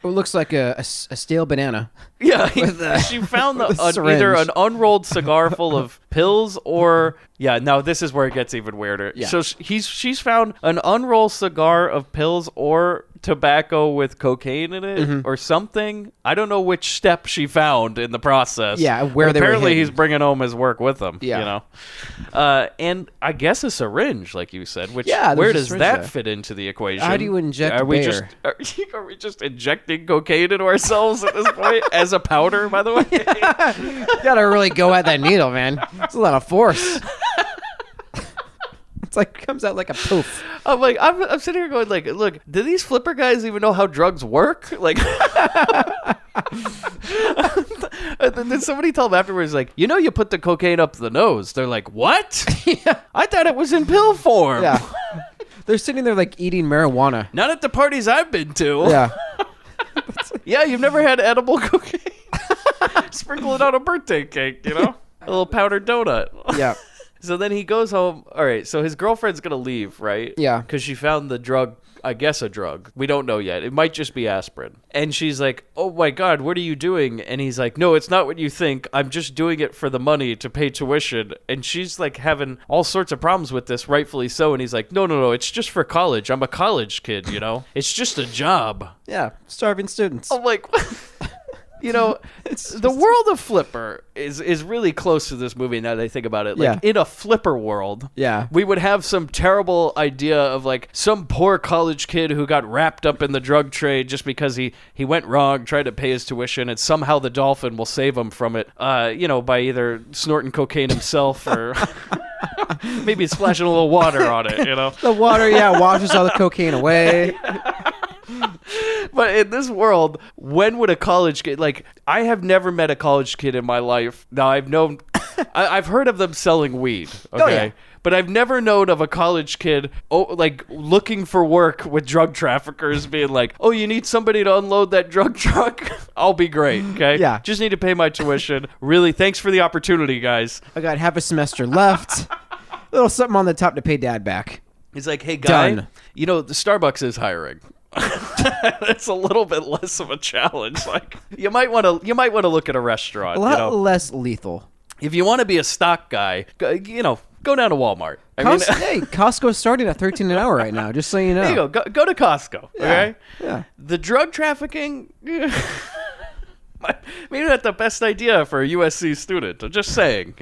looks like a stale banana. Yeah, she found either an unrolled cigar full of pills or... Yeah, no, this is where it gets even weirder. Yeah. So she's found an unrolled cigar of pills or tobacco with cocaine in it or something. I don't know which step she found in the process. Yeah, where they were apparently hidden. he's bringing home his work with him. Yeah. You know, and I guess a syringe, like you said. Which Yeah, where there's a does syringe that there. fit into the equation? How do you inject Are we bear? are we just injecting cocaine into ourselves at this point as a powder? By the way, You gotta really go at that needle, man. It's a lot of force. It's like comes out like a poof. I'm like, I'm sitting here going, like, look, do these Flipper guys even know how drugs work? Like, and then somebody told them afterwards, like, you know, you put the cocaine up the nose. They're like, what? Yeah. I thought it was in pill form. Yeah. They're sitting there like eating marijuana. Not at the parties I've been to. Yeah. Yeah, you've never had edible cocaine. Sprinkle it on a birthday cake, you know? A little powdered donut. Yeah. So then he goes home. All right, so his girlfriend's going to leave, right? Yeah. Because she found the drug, I guess a drug. We don't know yet. It might just be aspirin. And she's like, oh my God, what are you doing? And he's like, no, it's not what you think. I'm just doing it for the money to pay tuition. And she's like having all sorts of problems with this, rightfully so. And he's like, no, it's just for college. I'm a college kid, you know? It's just a job. Yeah. Starving students. I'm like... You know, the world of Flipper is really close to this movie now that I think about it. Like, in a Flipper world, we would have some terrible idea of, like, some poor college kid who got wrapped up in the drug trade just because he went wrong, tried to pay his tuition, and somehow the dolphin will save him from it, you know, by either snorting cocaine himself or... maybe splashing a little water on it, you know? The water, washes all the cocaine away. But in this world, when would a college kid, like, I have never met a college kid in my life. Now, I've known I've heard of them selling weed. Okay. Oh, yeah. But I've never known of a college kid, like, looking for work with drug traffickers being like, oh, you need somebody to unload that drug truck? I'll be great, okay? Yeah. Just need to pay my tuition. Really, thanks for the opportunity, guys. I got half a semester left. A little something on the top to pay dad back. He's like, hey, guy, Done. you know, the Starbucks is hiring. It's a little bit less of a challenge. Like, you might want to look at a restaurant. A lot you know? less lethal. If you want to be a stock guy, go down to Walmart. Hey, Costco's starting at $13 an hour right now, just so you know. There you go to Costco, okay? Yeah. The drug trafficking, maybe not the best idea for a USC student. I'm just saying,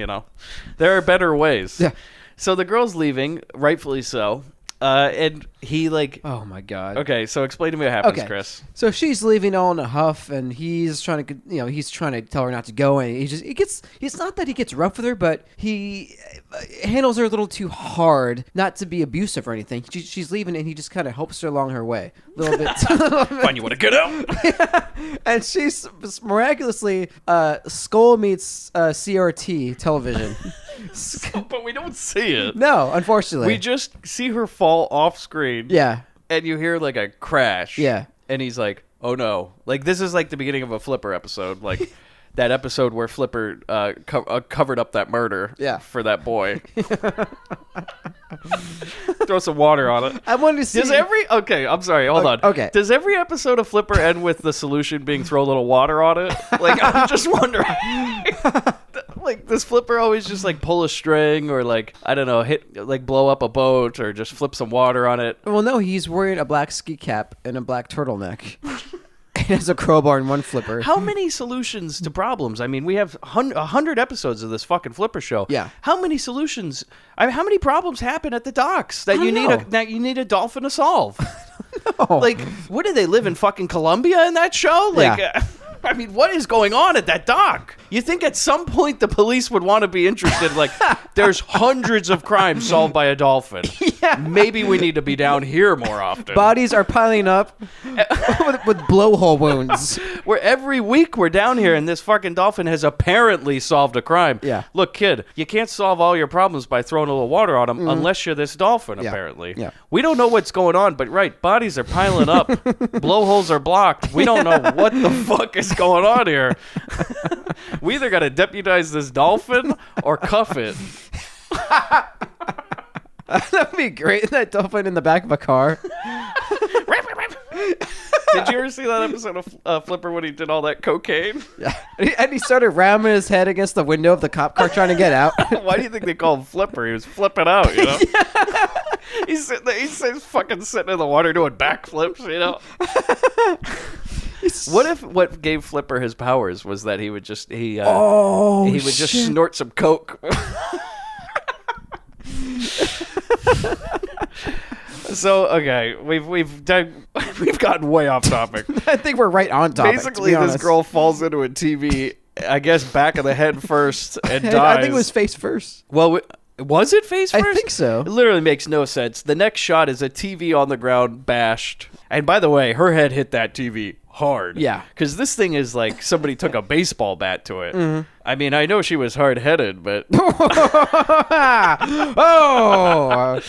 there are better ways. Yeah. So the girl's leaving, rightfully so. And he oh my God. Okay, so explain to me what happens, Okay. Chris. So she's leaving all in a huff, and he's trying to tell her not to go, and it's not that he gets rough with her, but he handles her a little too hard, not to be abusive or anything. She's leaving, and he just kind of helps her along her way a little bit. Fine, you want to get out? And she's miraculously Skull meets CRT television. But we don't see it. No, unfortunately. We just see her fall off screen. Yeah. And you hear like a crash. Yeah. And he's like, oh no. Like, this is like the beginning of a Flipper episode. Like, that episode where Flipper covered up that murder for that boy. Throw some water on it. I wanted to see. Okay, I'm sorry. Hold on. Okay. Does every episode of Flipper end with the solution being throw a little water on it? Like, I'm just wondering. Like, does Flipper always just like pull a string or like, I don't know, blow up a boat or just flip some water on it? Well, no, he's wearing a black ski cap and a black turtleneck. He has a crowbar and one flipper. How many solutions to problems? I mean, we have 100 episodes of this fucking Flipper show. Yeah. How many solutions? I mean, how many problems happen at the docks that you need a dolphin to solve? No. Like, what do they live in fucking Colombia in that show? Like, Yeah. I mean, what is going on at that dock? You think at some point the police would want to be interested? Like, there's hundreds of crimes solved by a dolphin. Yeah. Maybe we need to be down here more often. Bodies are piling up with blowhole wounds. Where every week we're down here and this fucking dolphin has apparently solved a crime. Yeah. Look, kid, you can't solve all your problems by throwing a little water on them unless you're this dolphin, apparently. Yeah. We don't know what's going on, but bodies are piling up. Blowholes are blocked. We don't know what the fuck is going on here. We either got to deputize this dolphin or cuff it. That'd be great. That dolphin in the back of a car. Did you ever see that episode of Flipper when he did all that cocaine? Yeah. And he started ramming his head against the window of the cop car trying to get out. Why do you think they call him Flipper? He was flipping out, you know? He's sitting there, he's fucking sitting in the water doing backflips, you know? What if what gave Flipper his powers was that he would just just snort some coke? So okay, we've gotten way off topic. I think we're right on topic. Basically, this girl falls into a TV, I guess back of the head first, and dies. I think it was face first. Well, was it face first? I think so. It literally makes no sense. The next shot is a TV on the ground bashed. And by the way, her head hit that TV hard. Yeah. Because this thing is like somebody took a baseball bat to it. Mm-hmm. I mean, I know she was hard-headed, but... Oh!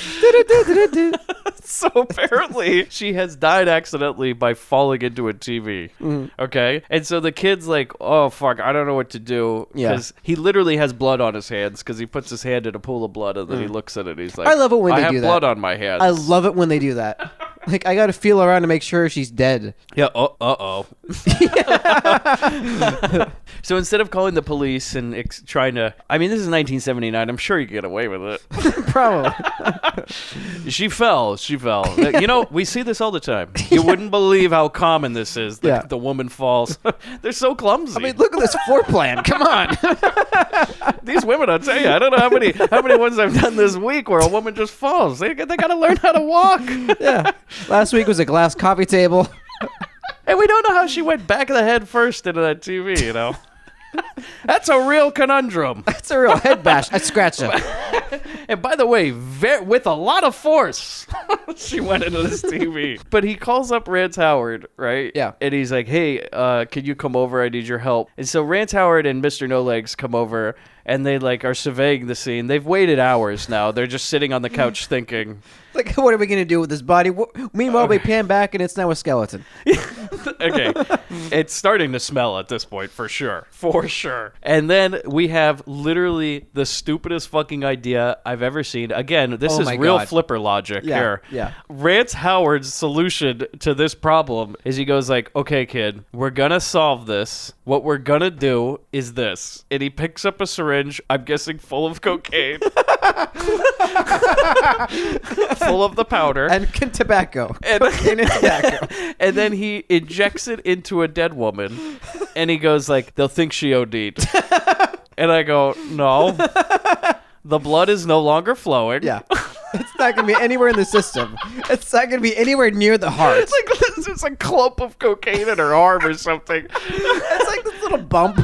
So apparently, she has died accidentally by falling into a TV. Mm-hmm. Okay? And so the kid's like, oh, fuck, I don't know what to do. Because he literally has blood on his hands because he puts his hand in a pool of blood and then he looks at it and he's like, I love it when they do that. I have blood on my hands. I love it when they do that. Like, I got to feel around to make sure she's dead. Yeah, uh-oh. So instead of calling the police and trying to... I mean, this is 1979. I'm sure you could get away with it. Probably. She fell. You know, we see this all the time. You wouldn't believe how common this is. The woman falls. They're so clumsy. I mean, look at this floor plan. Come on. These women, I'll tell you, I don't know how many ones I've done this week where a woman just falls. They got to learn how to walk. Yeah. Last week was a glass coffee table. And we don't know how she went back of the head first into that TV, you know? That's a real conundrum. That's a real head bash. I scratch him. And by the way, with a lot of force, she went into this TV. But he calls up Rance Howard, right? Yeah. And he's like, hey, can you come over? I need your help. And so Rance Howard and Mr. No Legs come over, and they like are surveying the scene. They've waited hours now. They're just sitting on the couch thinking. Like, what are we going to do with his body? Meanwhile, we pan back, and it's now a skeleton. Okay. It's starting to smell at this point, for sure. For sure. And then we have literally the stupidest fucking idea I've ever seen. Again, this is real flipper logic here. Yeah. Rance Howard's solution to this problem is he goes like, okay, kid, we're going to solve this. What we're going to do is this. And he picks up a syringe, I'm guessing full of cocaine. Full of the powder. And tobacco. Cocaine and tobacco. And then he injects it into a dead woman. And he goes like, they'll think she OD'd. And I go, no. The blood is no longer flowing. Yeah. It's not going to be anywhere in the system. It's not going to be anywhere near the heart. It's like a clump of cocaine in her arm or something. It's like this little bump.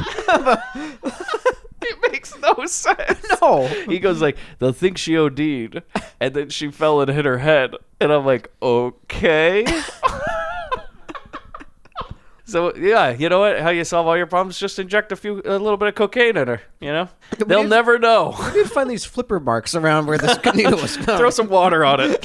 It makes no sense. No. He goes like, they'll think she OD'd. And then she fell and hit her head. And I'm like, okay. So, yeah, you know what? How you solve all your problems? Just inject a little bit of cocaine in her, you know? They'll never know. We need to find these flipper marks around where this needle was going. Throw some water on it.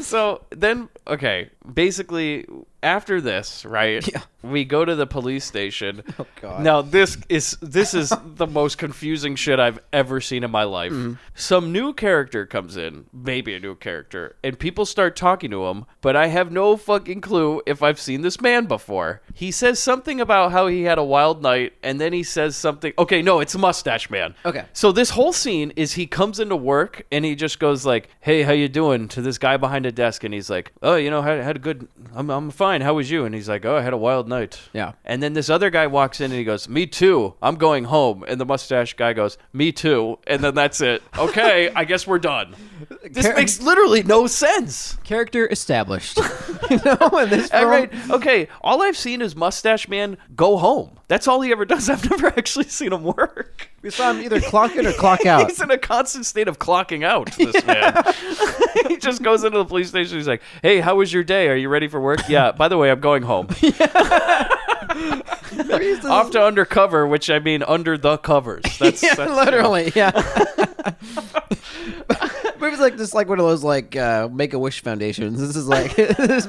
So then, okay, basically, after this, right, we go to the police station. Oh, God. Now, this is the most confusing shit I've ever seen in my life. Some new character comes in, maybe a new character, and people start talking to him, but I have no fucking clue if I've seen this man before. He says something about how he had a wild night, and then he says something. Okay, no, it's Mustache Man. Okay. So this whole scene is he comes into work, and he just goes like, hey, how you doing? To this guy behind a desk, and he's like, oh, you know, had a good, I'm fine. How was you? And he's like, oh, I had a wild night. Yeah. And then this other guy walks in and he goes, me too. I'm going home. And the mustache guy goes, me too. And then that's it. Okay, I guess we're done. This makes literally no sense. Character established. You know, in this film. Right. Okay, all I've seen is Mustache Man go home. That's all he ever does. I've never actually seen him work. We saw him either clock in or clock out. He's in a constant state of clocking out, this man. He just goes into the police station. He's like, hey, how was your day? Are you ready for work? Yeah, by the way, I'm going home. Off to undercover, which I mean under the covers. That's literally, yeah. It was like just like one of those like Make-A-Wish foundations. This is like this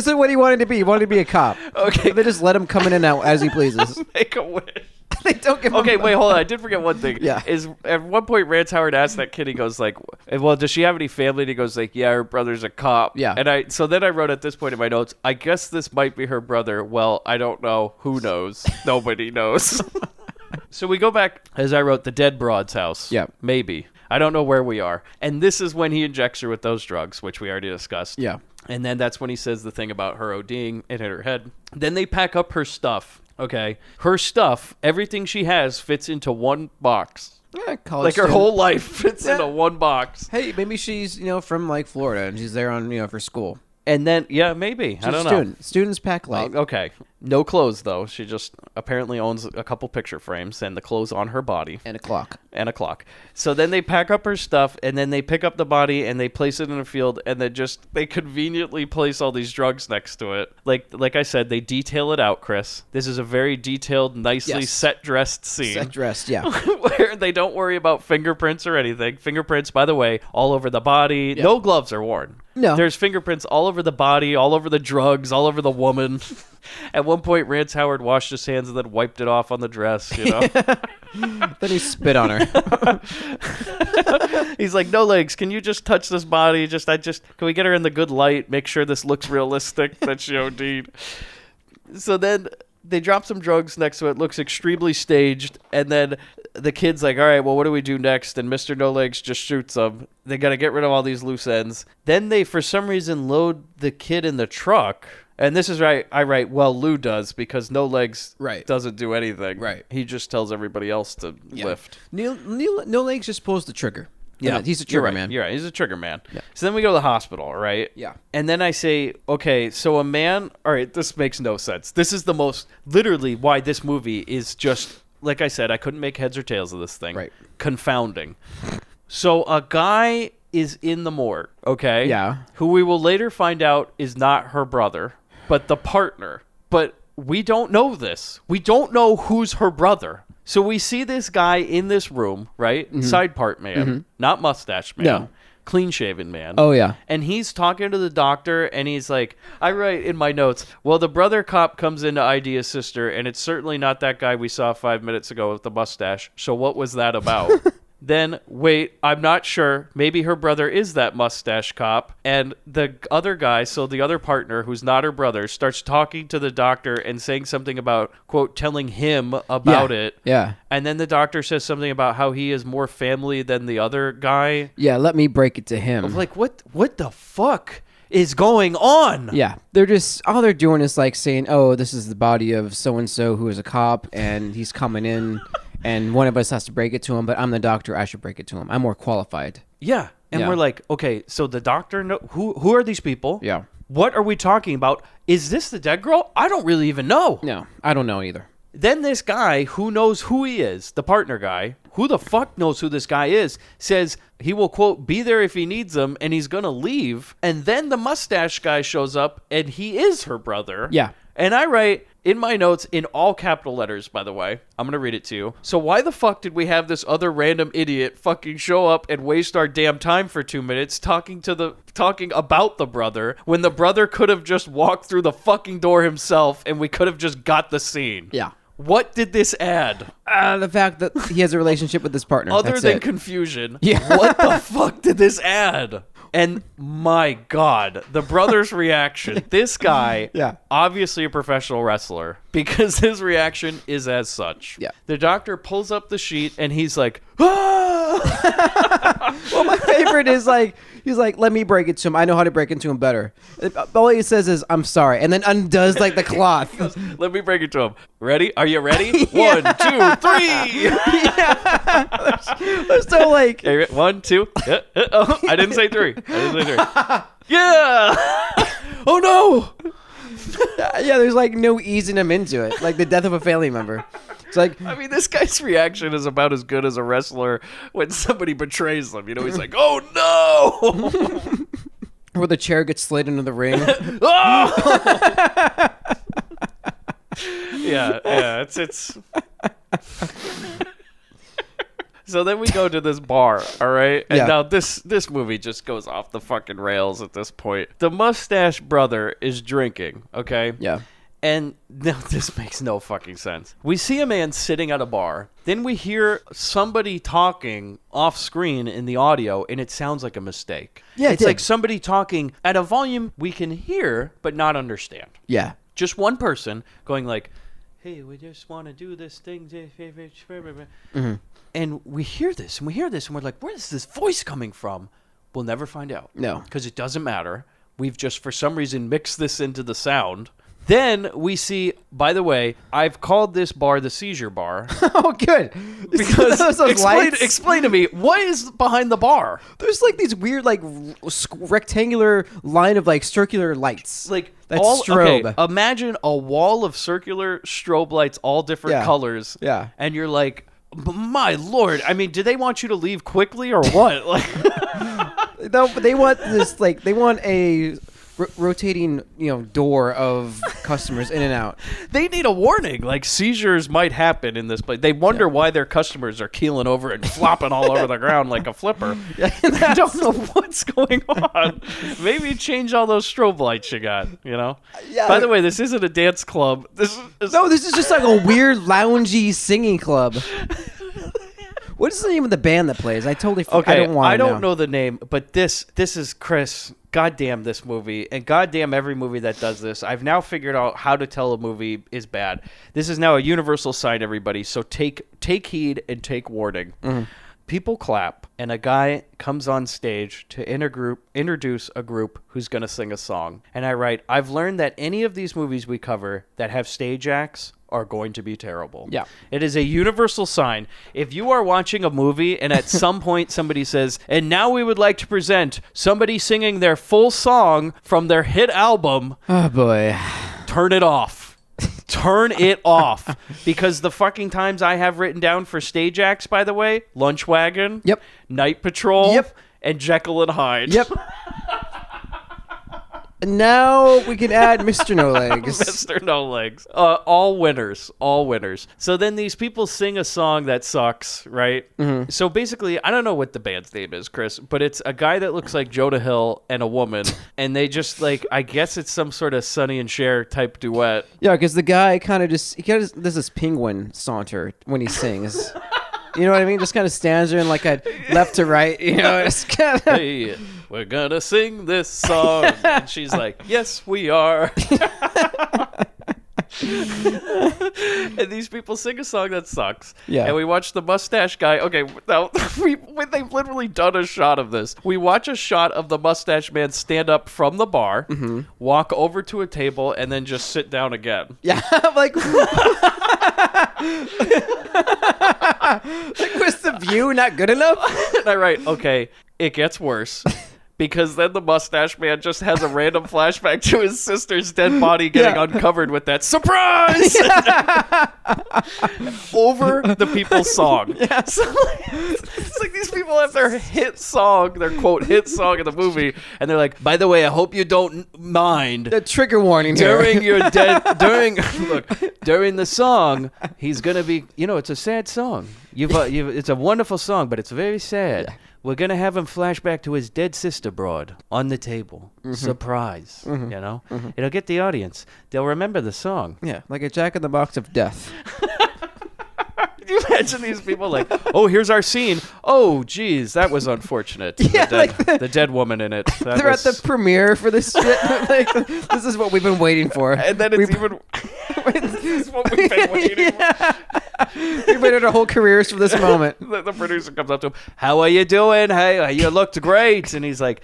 is what he wanted to be. He wanted to be a cop. Okay, they just let him come in and out as he pleases. Make-A-Wish. They don't give him. Okay, wait, hold on. I did forget one thing. Yeah. Is at one point Rance Howard asked that kid. He goes like, "Well, does she have any family?" And he goes like, "Yeah, her brother's a cop." Yeah. And then I wrote at this point in my notes, I guess this might be her brother. Well, I don't know. Who knows? Nobody knows. So we go back, as I wrote, the dead broad's house. Yeah. Maybe. I don't know where we are. And this is when he injects her with those drugs, which we already discussed. Yeah. And then that's when he says the thing about her ODing and hit her head. Then they pack up her stuff. Okay. Her stuff, everything she has fits into one box. Yeah, college like her student. whole life fits into one box. Hey, maybe she's, from like Florida and she's there on, for school. And then, yeah, maybe. She's I don't know. know. Students pack light. Okay. No clothes, though. She just apparently owns a couple picture frames and the clothes on her body. And a clock. So then they pack up her stuff, and then they pick up the body, and they place it in a field, and then they conveniently place all these drugs next to it. Like I said, they detail it out, Chris. This is a very detailed, nicely set-dressed scene. Set-dressed, yeah. Where they don't worry about fingerprints or anything. Fingerprints, by the way, all over the body. Yeah. No gloves are worn. No. There's fingerprints all over the body, all over the drugs, all over the woman. At one point, Rance Howard washed his hands and then wiped it off on the dress, Then he spit on her. He's like, no legs, can you just touch this body? Can we get her in the good light? Make sure this looks realistic that she OD'd. So then they drop some drugs next to it, looks extremely staged, and then the kid's like, all right, well, what do we do next? And Mr. No Legs just shoots them. They got to get rid of all these loose ends. Then they, for some reason, load the kid in the truck. And this is right. I write, well, Lou does, because No Legs doesn't do anything. Right. He just tells everybody else to lift. No Legs just pulls the trigger. Yeah, He's a you're trigger right. man. You're right. He's a trigger man. Yeah. So then we go to the hospital, right? Yeah. And then I say, okay, so a man. All right, this makes no sense. This is the most literally why this movie is just like I said. I couldn't make heads or tails of this thing. Right. Confounding. So a guy is in the morgue, okay? Yeah. Who we will later find out is not her brother, but the partner. But we don't know this. We don't know who's her brother. So we see this guy in this room, right? Side part man, not mustache man. No. Clean-shaven man. Oh, yeah. And he's talking to the doctor, and he's like, I write in my notes, well, the brother cop comes in to ID his sister, and it's certainly not that guy we saw 5 minutes ago with the mustache. So what was that about? Then, wait, I'm not sure. Maybe her brother is that mustache cop. And the other guy, so the other partner, who's not her brother, starts talking to the doctor and saying something about, quote, telling him about it. Yeah. And then the doctor says something about how he is more family than the other guy. Yeah, let me break it to him. I'm like, what the fuck is going on? Yeah, they're just all they're doing is like saying, "Oh, this is the body of so and so who is a cop, and he's coming in, and one of us has to break it to him. But I'm the doctor; I should break it to him. I'm more qualified." Yeah, and Yeah. we're like, okay, so the doctor, who are these people? Yeah. What are we talking about? Is this the dead girl? I don't really even know. No, I don't know either. Then this guy who knows who he is, the partner guy, who the fuck knows who this guy is, says he will, quote, be there if he needs him, and he's going to leave. And then the mustache guy shows up, and he is her brother. Yeah. And I write in my notes, in all capital letters, by the way, I'm going to read it to you. So why the fuck did we have this other random idiot fucking show up and waste our damn time for 2 minutes talking about the brother when the brother could have just walked through the fucking door himself and we could have just got the scene? Yeah. What did this add? The fact that he has a relationship with his partner. Other That's than it. confusion, Yeah. what the fuck did this add? And my God, the brother's reaction. This guy, Yeah. obviously a professional wrestler, because his reaction is as such. Yeah. The doctor pulls up the sheet and he's like, ah! Well, my favorite is like, he's like, let me break it to him. I know how to break it to him better. All he says is, I'm sorry. And then undoes like the cloth. Let me break it to him. Ready? Are you ready? 1, 2, 3. They're so like, Okay, 1, 2. Oh, I didn't say 3. Yeah. Oh no. yeah, there's like no easing him into it. Like the death of a family member. It's like, I mean, this guy's reaction is about as good as a wrestler when somebody betrays them. You know, he's like, "Oh no!" where the chair gets slid into the ring. Oh! yeah, it's. So then we go to this bar, all right? And Yeah. now this movie just goes off the fucking rails at this point. The mustache brother is drinking, okay? Yeah. And no, this makes no fucking sense. We see a man sitting at a bar. Then we hear somebody talking off screen in the audio, and it sounds like a mistake. Yeah, it's like somebody talking at a volume we can hear but not understand. Yeah. Just one person going like, "Hey, we just want to do this thing." Mm-hmm. And we hear this, and we're like, "Where is this voice coming from?" We'll never find out. No. Because it doesn't matter. We've just, for some reason, mixed this into the sound. Then we see, by the way, I've called this bar the seizure bar. Oh, good. Because those lights? explain to me, what is behind the bar? There's like these weird, like rectangular line of like circular lights. Like that's all strobe. Okay, imagine a wall of circular strobe lights, all different Yeah. colors. Yeah. And you're like, my lord, I mean, do they want you to leave quickly or what? Like, No, but they want this, like, they want a rotating, door of customers in and out. they need a warning. Like, seizures might happen in this place. They wonder why their customers are keeling over and flopping all over the ground like a flipper. I don't know what's going on. Maybe change all those strobe lights you got, Yeah. By the way, this isn't a dance club. This is just like a weird loungy singing club. What is the name of the band that plays? I totally forgot. Okay, I don't know the name, but this is Chris. Goddamn this movie, and goddamn every movie that does this. I've now figured out how to tell a movie is bad. This is now a universal sign, everybody. So take heed and take warning. Mm-hmm. People clap and a guy comes on stage to introduce a group who's going to sing a song. And I write, I've learned that any of these movies we cover that have stage acts are going to be terrible. Yeah. It is a universal sign. If you are watching a movie and at some point somebody says, and now we would like to present somebody singing their full song from their hit album. Oh, boy. Turn it off. Turn it off. Because the fucking times I have written down for stage acts, by the way, Lunch Wagon. Yep. Night Patrol. Yep. And Jekyll and Hyde. Yep. Now we can add Mr. No Legs. Mr. No Legs. All winners. All winners. So then these people sing a song that sucks, right? Mm-hmm. So basically, I don't know what the band's name is, Chris, but it's a guy that looks like Jonah Hill and a woman, and they just like, I guess it's some sort of Sonny and Cher type duet. Yeah, because the guy kind of does this penguin saunter when he sings. You know what I mean? Just kind of stands there and like a left to right, you know. It's kind of... Hey, we're gonna sing this song. And she's like, yes, we are. And these people sing a song that sucks. Yeah. And we watch the mustache guy. Okay, now they've literally done a shot of this. We watch a shot of the mustache man stand up from the bar, walk over to a table, and then just sit down again. Yeah, like was the view not good enough? And I write, okay, it gets worse. Because then the mustache man just has a random flashback to his sister's dead body getting uncovered with that surprise over the people's song. Yeah. So it's like these people have their hit song, their quote hit song in the movie, and they're like, by the way, I hope you don't mind the trigger warning during your during the song, he's gonna be, it's a sad song. It's a wonderful song, but it's very sad. Yeah. We're going to have him flash back to his dead sister broad on the table. Mm-hmm. Surprise. Mm-hmm. Mm-hmm. It'll get the audience. They'll remember the song. Yeah, like a Jack in the Box of death. Can you imagine these people like, oh, here's our scene. Oh, geez, that was unfortunate. Yeah, the dead woman in it. They're at the premiere for this shit. Like, this is what we've been waiting for. And then this is what we've been waiting for. We've waited our whole careers for this moment. The producer comes up to him, how are you doing? Hey, you looked great. And he's like,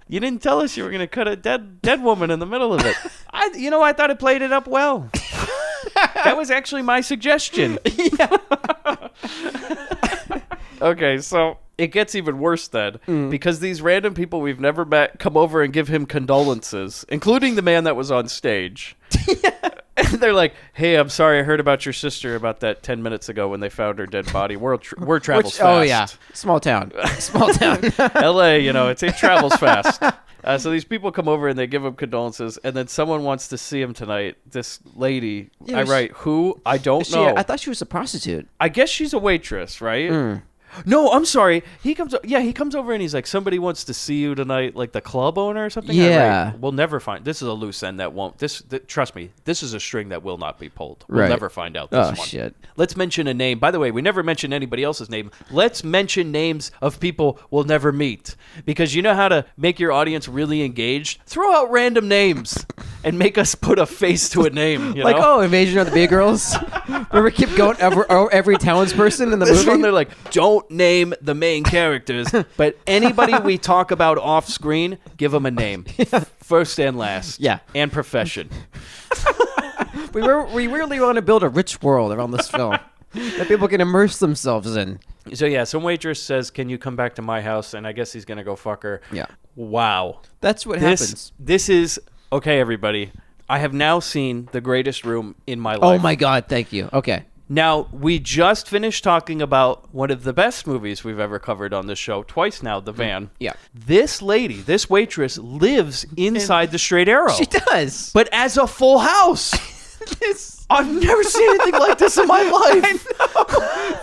you didn't tell us you were going to cut a dead woman in the middle of it. I thought it played it up well. That was actually my suggestion. Yeah. Okay, so it gets even worse then, because these random people we've never met come over and give him condolences, including the man that was on stage. Yeah. And they're like, hey, I'm sorry, I heard about your sister about that 10 minutes ago when they found her dead body. Word travels fast. Oh, yeah. Small town. L.A., it travels fast. So these people come over and they give him condolences, and then someone wants to see him tonight. This lady, I write, who? I don't know. I thought she was a prostitute. I guess she's a waitress, right? No, I'm sorry. He comes over and he's like, somebody wants to see you tonight, like the club owner or something. Yeah. We'll never find. This is a loose end that won't. Trust me, this is a string that will not be pulled. We'll never find out this one. Shit. Let's mention a name. By the way, we never mention anybody else's name. Let's mention names of people we'll never meet, because you know how to make your audience really engaged. Throw out random names and make us put a face to a name. Like, Invasion of the Big Girls. Remember, keep going every townsperson in the movie. This one, they're like, don't name the main characters, but anybody we talk about off screen, give them a name. Yeah. First and last. Yeah. And profession. We really want to build a rich world around this film that people can immerse themselves in. So yeah, some waitress says, can you come back to my house? And I guess he's going to go fuck her. Yeah. Wow. That's what happens. This is, okay, everybody. I have now seen The Greatest Room in my life. Oh my God, thank you. Okay. Now, we just finished talking about one of the best movies we've ever covered on this show, twice now, The Van. Yeah. This lady, this waitress, lives inside the Straight Arrow. She does. But as a full house. I've never seen anything like this in my life. I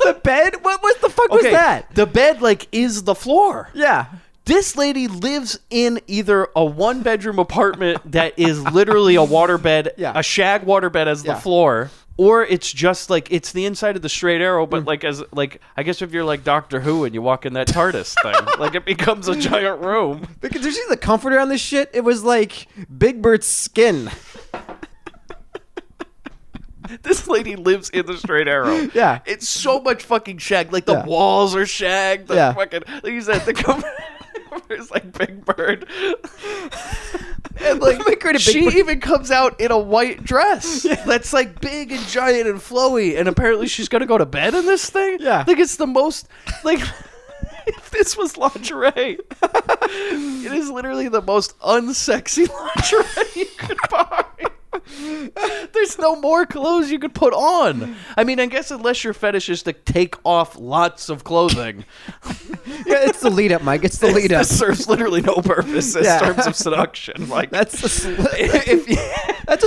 know. The bed? What the fuck was that? The bed, is the floor. Yeah. This lady lives in either a one-bedroom apartment that is literally a waterbed, a shag waterbed as the floor, or it's just it's the inside of the Straight Arrow, but I guess if you're like Doctor Who and you walk in that TARDIS thing, it becomes a giant room. Because did you see the comforter on this shit? It was like Big Bird's skin. This lady lives in the straight arrow. Yeah. It's so much fucking shag. Like, the walls are shagged. The fucking, like you said, the cover is like Big Bird. And like, she even comes out in a white dress that's like big and giant and flowy. And apparently she's going to go to bed in this thing? Yeah. Like, it's the most, like... If this was lingerie, it is literally the most unsexy lingerie you could buy. There's no more clothes you could put on. I mean, I guess unless your fetish is to take off lots of clothing. Yeah, it's the lead up, Mike. It's the lead up. This serves literally no purpose in terms of seduction. Like that's a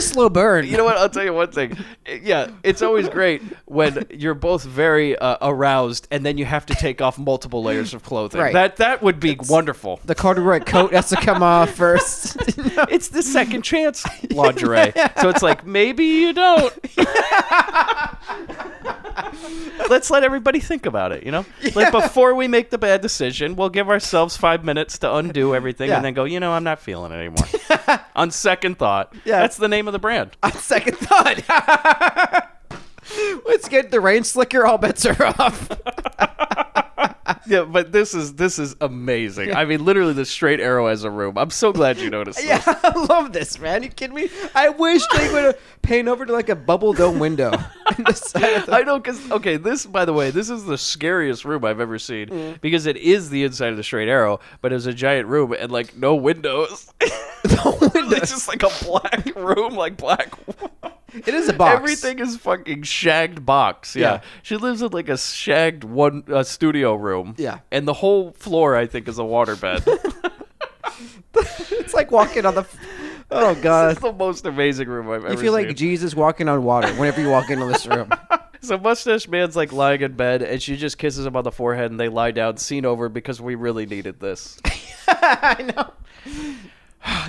slow burn. You know what? I'll tell you one thing. Yeah, it's always great when you're both very aroused, and then you have to take off multiple layers of clothing. Right. That would be wonderful. The corduroy coat has to come off first. It's the second chance lingerie. So it's like, maybe you don't. Let's let everybody think about it, you know? Like, before we make the bad decision, we'll give ourselves 5 minutes to undo everything and then go, you know, I'm not feeling it anymore. On second thought. Yeah. That's the name of the brand. On second thought. Let's get the rain slicker. All bets are off. Yeah, but this is amazing. I mean, literally, the straight arrow has a room. I'm so glad you noticed this. Yeah, I love this, man. You kidding me? I wish they would have painted over to like a bubble dome window. I know, because, okay, this, by the way, this is the scariest room I've ever seen because it is the inside of the straight arrow, but it's a giant room and, like, no windows. No windows. It's just like a black room, like black. It is a box. Everything is fucking shagged box. Yeah. She lives in like a shagged studio room. Yeah. And the whole floor, I think, is a waterbed. It's like walking on the... Oh, God. This is the most amazing room I've ever seen. You feel like Jesus walking on water whenever you walk into this room. So Mustache Man's like lying in bed, and she just kisses him on the forehead, and they lie down, scene over, because we really needed this. I know.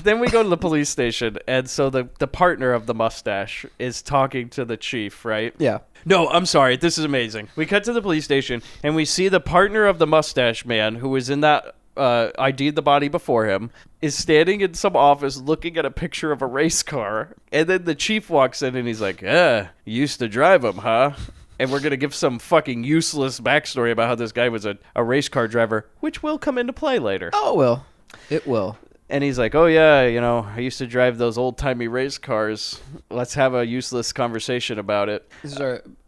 Then we go to the police station, and so the partner of the mustache is talking to the chief, right? Yeah. No, I'm sorry. This is amazing. We cut to the police station, and we see the partner of the mustache man, who was in that ID'd the body before him, is standing in some office looking at a picture of a race car. And then the chief walks in, and he's like, you used to drive them, huh? And we're going to give some fucking useless backstory about how this guy was a race car driver, which will come into play later. Oh, it will. It will. And he's like, oh, yeah, you know, I used to drive those old-timey race cars. Let's have a useless conversation about it. This is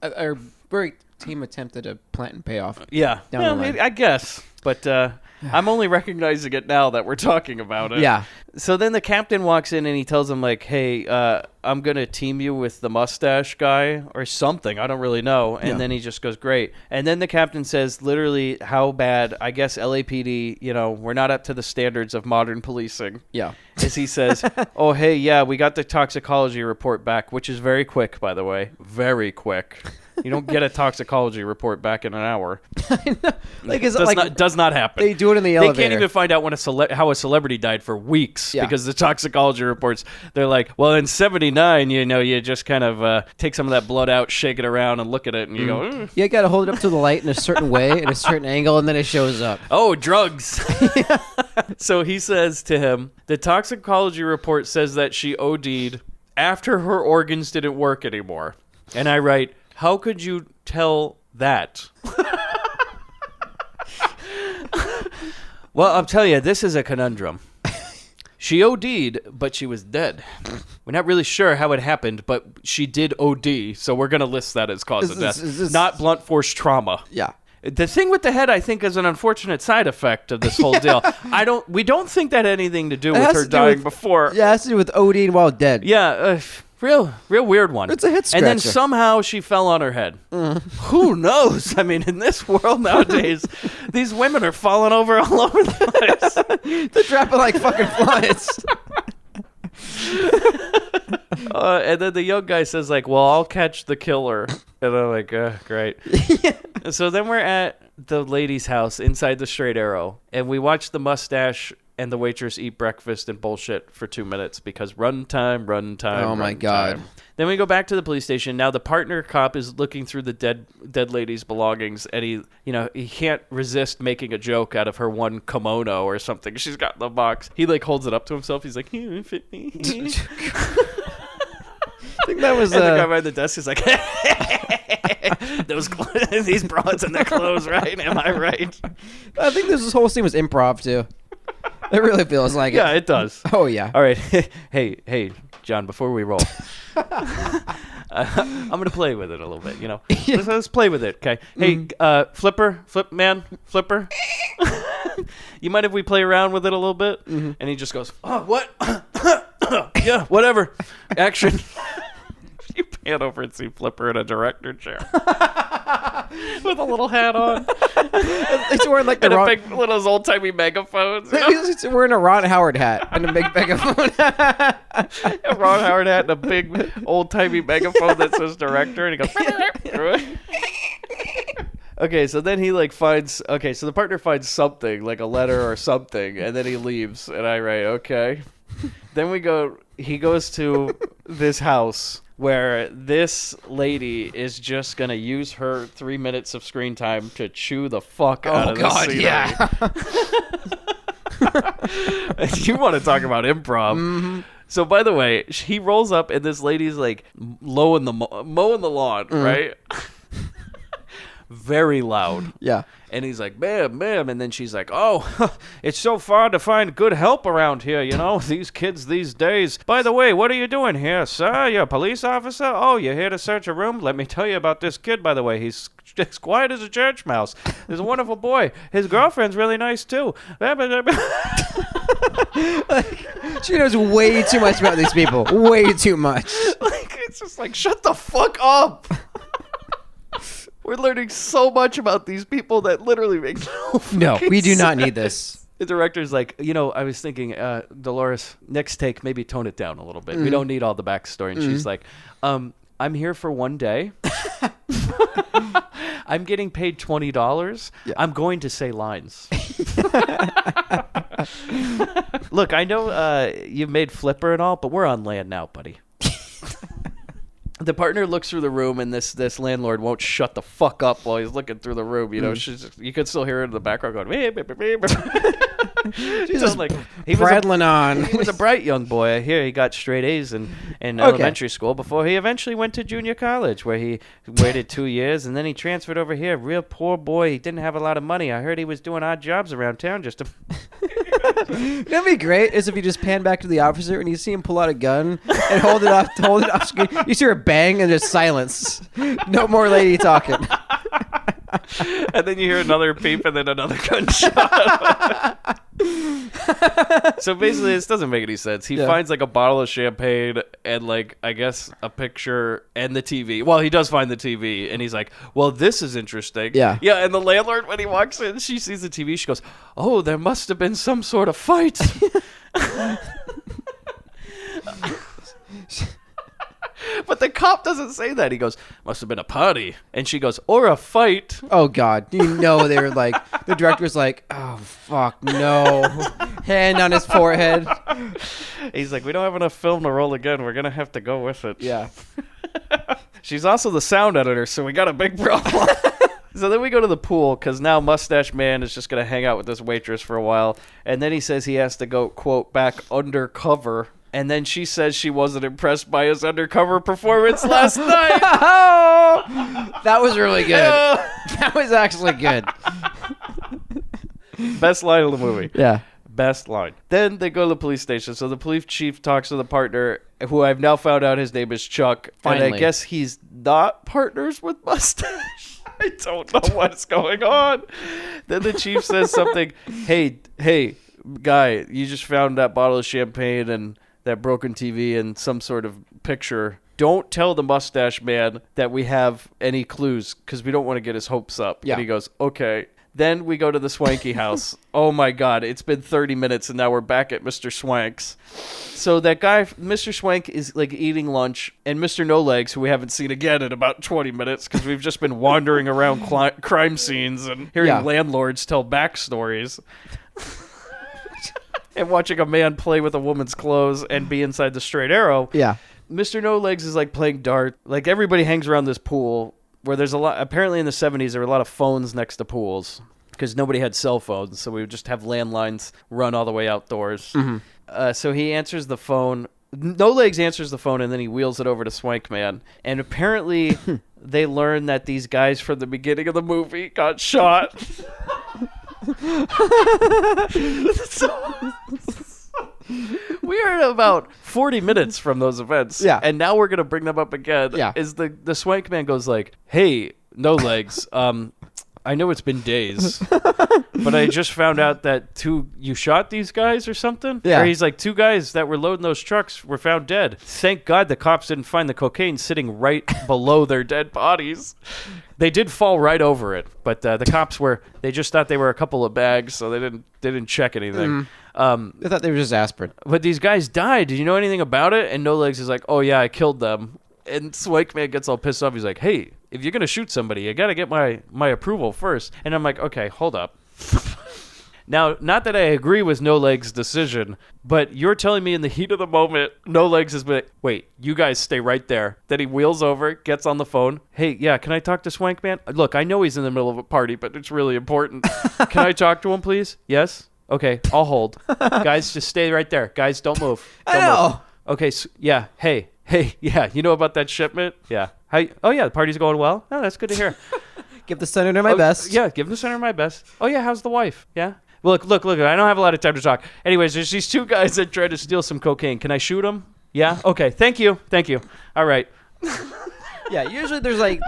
our very team attempted to plant and payoff. Yeah. Down the line. Maybe, I guess. But I'm only recognizing it now that we're talking about it. Yeah. So then the captain walks in and he tells him, like, hey, I'm going to team you with the mustache guy or something. I don't really know. And then he just goes, great. And then the captain says literally how bad, I guess LAPD, you know, we're not up to the standards of modern policing. Yeah. As he says, oh, hey, yeah, we got the toxicology report back, which is very quick, by the way. Very quick. You don't get a toxicology report back in an hour. I know. Like, Does not happen. They do it in the elevator. They can't even find out when how a celebrity died for weeks because the toxicology reports, they're like, well, in 79, you know, you just kind of take some of that blood out, shake it around, and look at it, and you go, You got to hold it up to the light in a certain way, in a certain angle, and then it shows up. oh, drugs. So he says to him, the toxicology report says that she OD'd after her organs didn't work anymore. And I write, how could you tell that? Well, I'll tell you, this is a conundrum. She OD'd, but she was dead. We're not really sure how it happened, but she did OD, so we're going to list that as cause of death. Not blunt force trauma. Yeah. The thing with the head, I think, is an unfortunate side effect of this whole deal. We don't think that had anything to do with her dying before. Yeah, it has to do with ODing while dead. Yeah, real weird one. It's a head scratcher. And then somehow she fell on her head. Who knows? I mean, in this world nowadays, these women are falling over all over the place. They're dropping like fucking flies. And then the young guy says, like, well, I'll catch the killer. And I'm like, great. So then we're at the lady's house inside the Straight Arrow, and we watch the mustache and the waitress eat breakfast and bullshit for 2 minutes because run time. Oh, my God. Time. Then we go back to the police station. Now the partner cop is looking through the dead lady's belongings, and he can't resist making a joke out of her one kimono or something she's got in the box. He like holds it up to himself. He's like, "Fit me." think that was And the guy behind the desk is like, these broads in their clothes, right? Am I right? I think this whole scene was improv too. It really feels like it. Yeah, it does. Oh yeah. All right. Hey, John, before we roll, I'm going to play with it a little bit, you know. Let's play with it, okay? Hey, Flipper, you mind if we play around with it a little bit? And he just goes, oh, what? Yeah, whatever. Action. You pan over and see Flipper in a director chair with a little hat on. He's wearing like and a big, one of those old-timey megaphones. You know? He's wearing a Ron Howard hat and a big megaphone. A Ron Howard hat and a big old-timey megaphone that says director, and he goes... Okay, so then he like finds... Okay, so the partner finds something, like a letter or something, and then he leaves, and I write, okay. Then he goes to this house where this lady is just going to use her 3 minutes of screen time to chew the fuck out of this scenery. Yeah. You want to talk about improv. Mm-hmm. So, by the way, he rolls up and this lady's like mowing the lawn, right? Very loud. Yeah. And he's like, ma'am. And then she's like, oh, it's so hard to find good help around here, you know, these kids these days. By the way, what are you doing here, sir? You're a police officer? Oh, you're here to search a room? Let me tell you about this kid, by the way. He's as quiet as a church mouse. He's a wonderful boy. His girlfriend's really nice, too. She knows way too much about these people. Way too much. Like, it's just like, shut the fuck up. We're learning so much about these people that literally make no we do not need this. The director's like, you know, I was thinking, Dolores, next take, maybe tone it down a little bit. We don't need all the backstory. And she's like, I'm here for one day. I'm getting paid $20. Yeah. I'm going to say lines. Look, I know you've made Flipper and all, but we're on land now, buddy. The partner looks through the room, and this landlord won't shut the fuck up while he's looking through the room. You know, you could still hear her in the background going, she's just like prattling on. He was a bright young boy. I hear he got straight A's in elementary school before he eventually went to junior college, where he waited 2 years, and then he transferred over here. Real poor boy. He didn't have a lot of money. I heard he was doing odd jobs around town just to... That'd be great. Is if you just pan back to the officer and you see him pull out a gun and hold it off screen. You see her bang and just silence. No more lady talking. And then you hear another peep and then another gunshot. So basically, this doesn't make any sense. He finds like a bottle of champagne and like, I guess, a picture and the TV. Well, he does find the TV and he's like, well, this is interesting. Yeah. Yeah. And the landlord, when he walks in, she sees the TV. She goes, oh, there must have been some sort of fight. But the cop doesn't say that. He goes, must have been a party. And she goes, or a fight. Oh, God. You know they were like, the director's like, oh, fuck, no. Hand on his forehead. He's like, we don't have enough film to roll again. We're going to have to go with it. Yeah. She's also the sound editor, so we got a big problem. So then we go to the pool, because now Mustache Man is just going to hang out with this waitress for a while. And then he says he has to go, quote, back undercover. And then she says she wasn't impressed by his undercover performance last night. That was really good. That was actually good. Best line of the movie. Yeah. Best line. Then they go to the police station. So the police chief talks to the partner, who I've now found out his name is Chuck. Finally. And I guess he's not partners with Mustache. I don't know what's going on. Then the chief says something. Hey, guy, you just found that bottle of champagne and that broken TV and some sort of picture. Don't tell the Mustache Man that we have any clues, because we don't want to get his hopes up. Yeah. And he goes, okay. Then we go to the Swanky house. Oh my God, it's been 30 minutes and now we're back at Mr. Swank's. So that guy, Mr. Swank, is like eating lunch, and Mr. No Legs, who we haven't seen again in about 20 minutes because we've just been wandering around crime scenes and hearing landlords tell backstories. And watching a man play with a woman's clothes and be inside the straight arrow. Yeah. Mr. No Legs is like playing dart. Like everybody hangs around this pool where there's a lot. Apparently in the 70s, there were a lot of phones next to pools because nobody had cell phones. So we would just have landlines run all the way outdoors. Mm-hmm. So he answers the phone No Legs answers the phone, and then he wheels it over to Swank Man. And apparently, they learn that these guys from the beginning of the movie got shot. We are at about 40 minutes from those events. Yeah. And now we're going to bring them up again. Yeah. Is the Swank Man goes like, hey, No Legs, I know it's been days, but I just found out that you shot these guys or something? Yeah. Or he's like, 2 guys that were loading those trucks were found dead. Thank God the cops didn't find the cocaine sitting right below their dead bodies. They did fall right over it, but the cops they just thought they were a couple of bags, so they didn't check anything. I thought they were just aspirin. But these guys died. Did you know anything about it? And No Legs is like, oh yeah, I killed them. And Swank Man gets all pissed off. He's like, hey, if you're going to shoot somebody, you got to get my approval first. And I'm like, okay, hold up. Now, not that I agree with No Legs' decision, but you're telling me in the heat of the moment, No Legs is like, wait, you guys stay right there. Then he wheels over, gets on the phone. Hey, yeah, can I talk to Swank Man? Look, I know he's in the middle of a party, but it's really important. Can I talk to him, please? Yes? Okay, I'll hold. Guys, just stay right there. Guys, don't move. I know. Okay, yeah, hey, yeah, you know about that shipment? Yeah. Oh, yeah, the party's going well? Oh, that's good to hear. Give the senator my best. Yeah, give the senator my best. Oh, yeah, how's the wife? Yeah? Look, I don't have a lot of time to talk. Anyways, there's these 2 guys that tried to steal some cocaine. Can I shoot them? Yeah? Okay, thank you. All right. Yeah, usually there's like...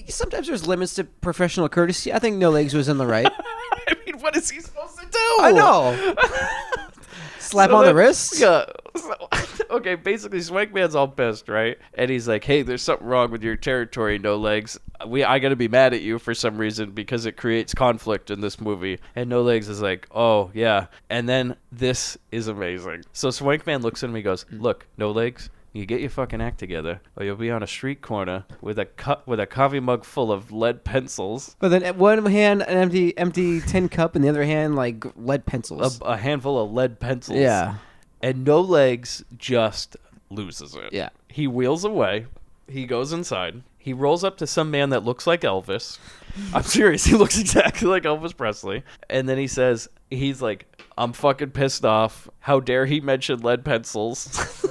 sometimes there's limits to professional courtesy. I think No Legs was in the right. I mean, what is he supposed to do? I know. Slap on the wrist? Yeah. Okay, basically, Swank Man's all pissed, right? And he's like, hey, there's something wrong with your territory, No Legs. I got to be mad at you for some reason because it creates conflict in this movie. And No Legs is like, oh, yeah. And then this is amazing. So Swank Man looks at him and he goes, look, No Legs, you get your fucking act together, or you'll be on a street corner with a coffee mug full of lead pencils. But then at one hand, an empty tin cup, and the other hand, like lead pencils. A handful of lead pencils. Yeah. And No Legs just loses it. Yeah. He wheels away. He goes inside. He rolls up to some man that looks like Elvis. I'm serious. He looks exactly like Elvis Presley. And then he's like, I'm fucking pissed off. How dare he mention lead pencils?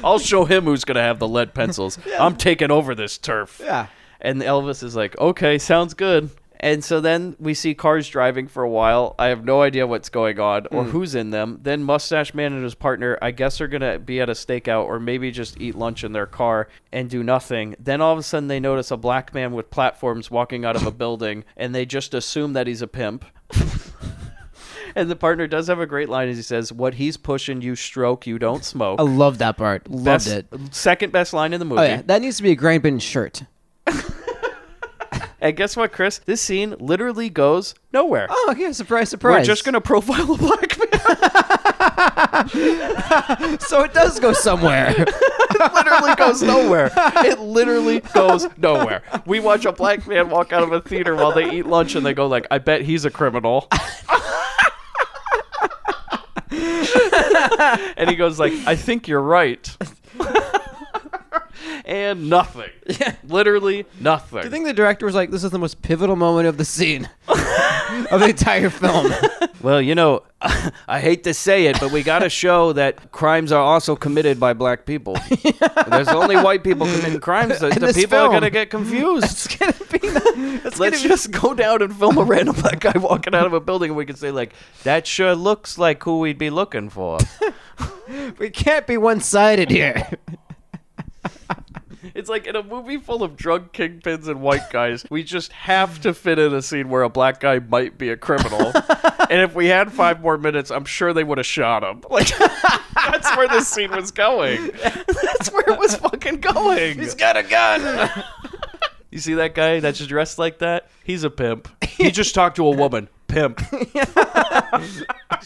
I'll show him who's going to have the lead pencils. Yeah. I'm taking over this turf. Yeah. And Elvis is like, okay, sounds good. And so then we see cars driving for a while. I have no idea what's going on or who's in them. Then Mustache Man and his partner, I guess, are going to be at a stakeout or maybe just eat lunch in their car and do nothing. Then all of a sudden they notice a black man with platforms walking out of a building, and they just assume that he's a pimp. And the partner does have a great line as he says, what he's pushing, you stroke, you don't smoke. I love that part. Loved it. Second best line in the movie. Oh, yeah. That needs to be a Grindbin shirt. And guess what, Chris? This scene literally goes nowhere. Oh, okay. Surprise, surprise. We're just going to profile a black man. So it does go somewhere. It literally goes nowhere. It literally goes nowhere. We watch a black man walk out of a theater while they eat lunch and they go like, I bet he's a criminal. And he goes like, I think you're right. And nothing. Yeah. Literally nothing. Do you think the director was like, this is the most pivotal moment of the scene of the entire film? Well, you know, I hate to say it, but we got to show that crimes are also committed by black people. There's only white people committing crimes. The people are going to get confused. It's going to be Let's just go down and film a random black guy walking out of a building and we can say, like, that sure looks like who we'd be looking for. We can't be one-sided here. It's like in a movie full of drug kingpins and white guys, we just have to fit in a scene where a black guy might be a criminal. And if we had 5 more minutes, I'm sure they would have shot him. Like, that's where this scene was going. That's where it was fucking going. He's got a gun. You see that guy that's dressed like that? He's a pimp. He just talked to a woman. Pimp.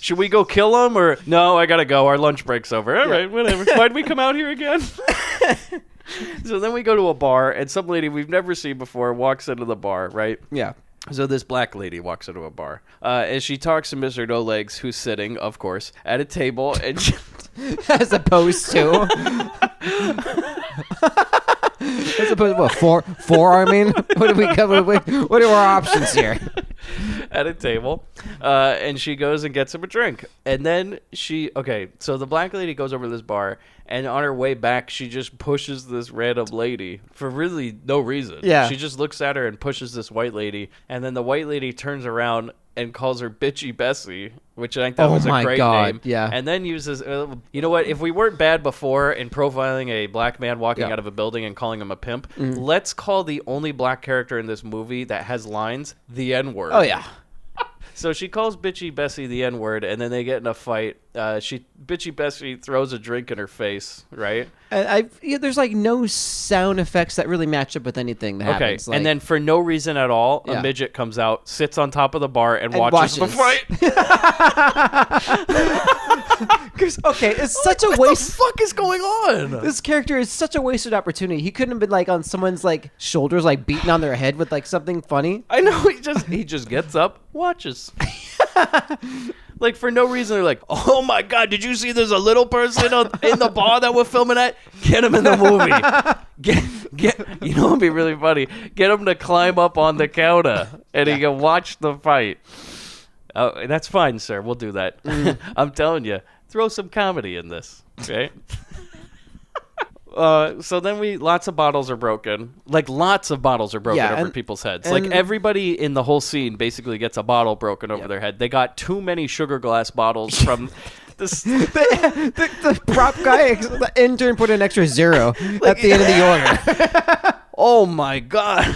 Should we go kill him or no? I gotta go. Our lunch break's over. All right, whatever. Why'd we come out here again? So then we go to a bar, and some lady we've never seen before walks into the bar, right? Yeah. So this black lady walks into a bar, and she talks to Mr. No Legs, who's sitting, of course, at a table, and she... As opposed to what? Forearming? What do we cover? What are our options here? at a table, and she goes and gets him a drink. And then so the black lady goes over to this bar, and on her way back, she just pushes this random lady for really no reason. Yeah. She just looks at her and pushes this white lady, and then the white lady turns around and calls her Bitchy Bessie, which I think that was a great name. Yeah. And then uses, you know what, if we weren't bad before in profiling a black man walking out of a building and calling him a pimp, let's call the only black character in this movie that has lines the N-word. Oh, yeah. So she calls Bitchy Bessie the N-word, and then they get in a fight. Bitchy Bessie throws a drink in her face, right? And there's like no sound effects that really match up with anything that happens. And then for no reason at all, a midget comes out, sits on top of the bar, and watches the fight. It's such a waste. What the fuck is going on? This character is such a wasted opportunity. He couldn't have been like on someone's like shoulders, like beating on their head with like something funny. I know, he just gets up, watches. Like, for no reason, they're like, oh my God, did you see there's a little person in the bar that we're filming at? Get him in the movie. You know what would be really funny? Get him to climb up on the counter and he can watch the fight. Oh, that's fine, sir. We'll do that. I'm telling you, throw some comedy in this, okay? So then lots of bottles are broken. Like, lots of bottles are broken over people's heads. Like, everybody in the whole scene basically gets a bottle broken over their head. They got too many sugar glass bottles from this. The prop guy, the intern, put an extra 0 at the end of the order. Oh, my God.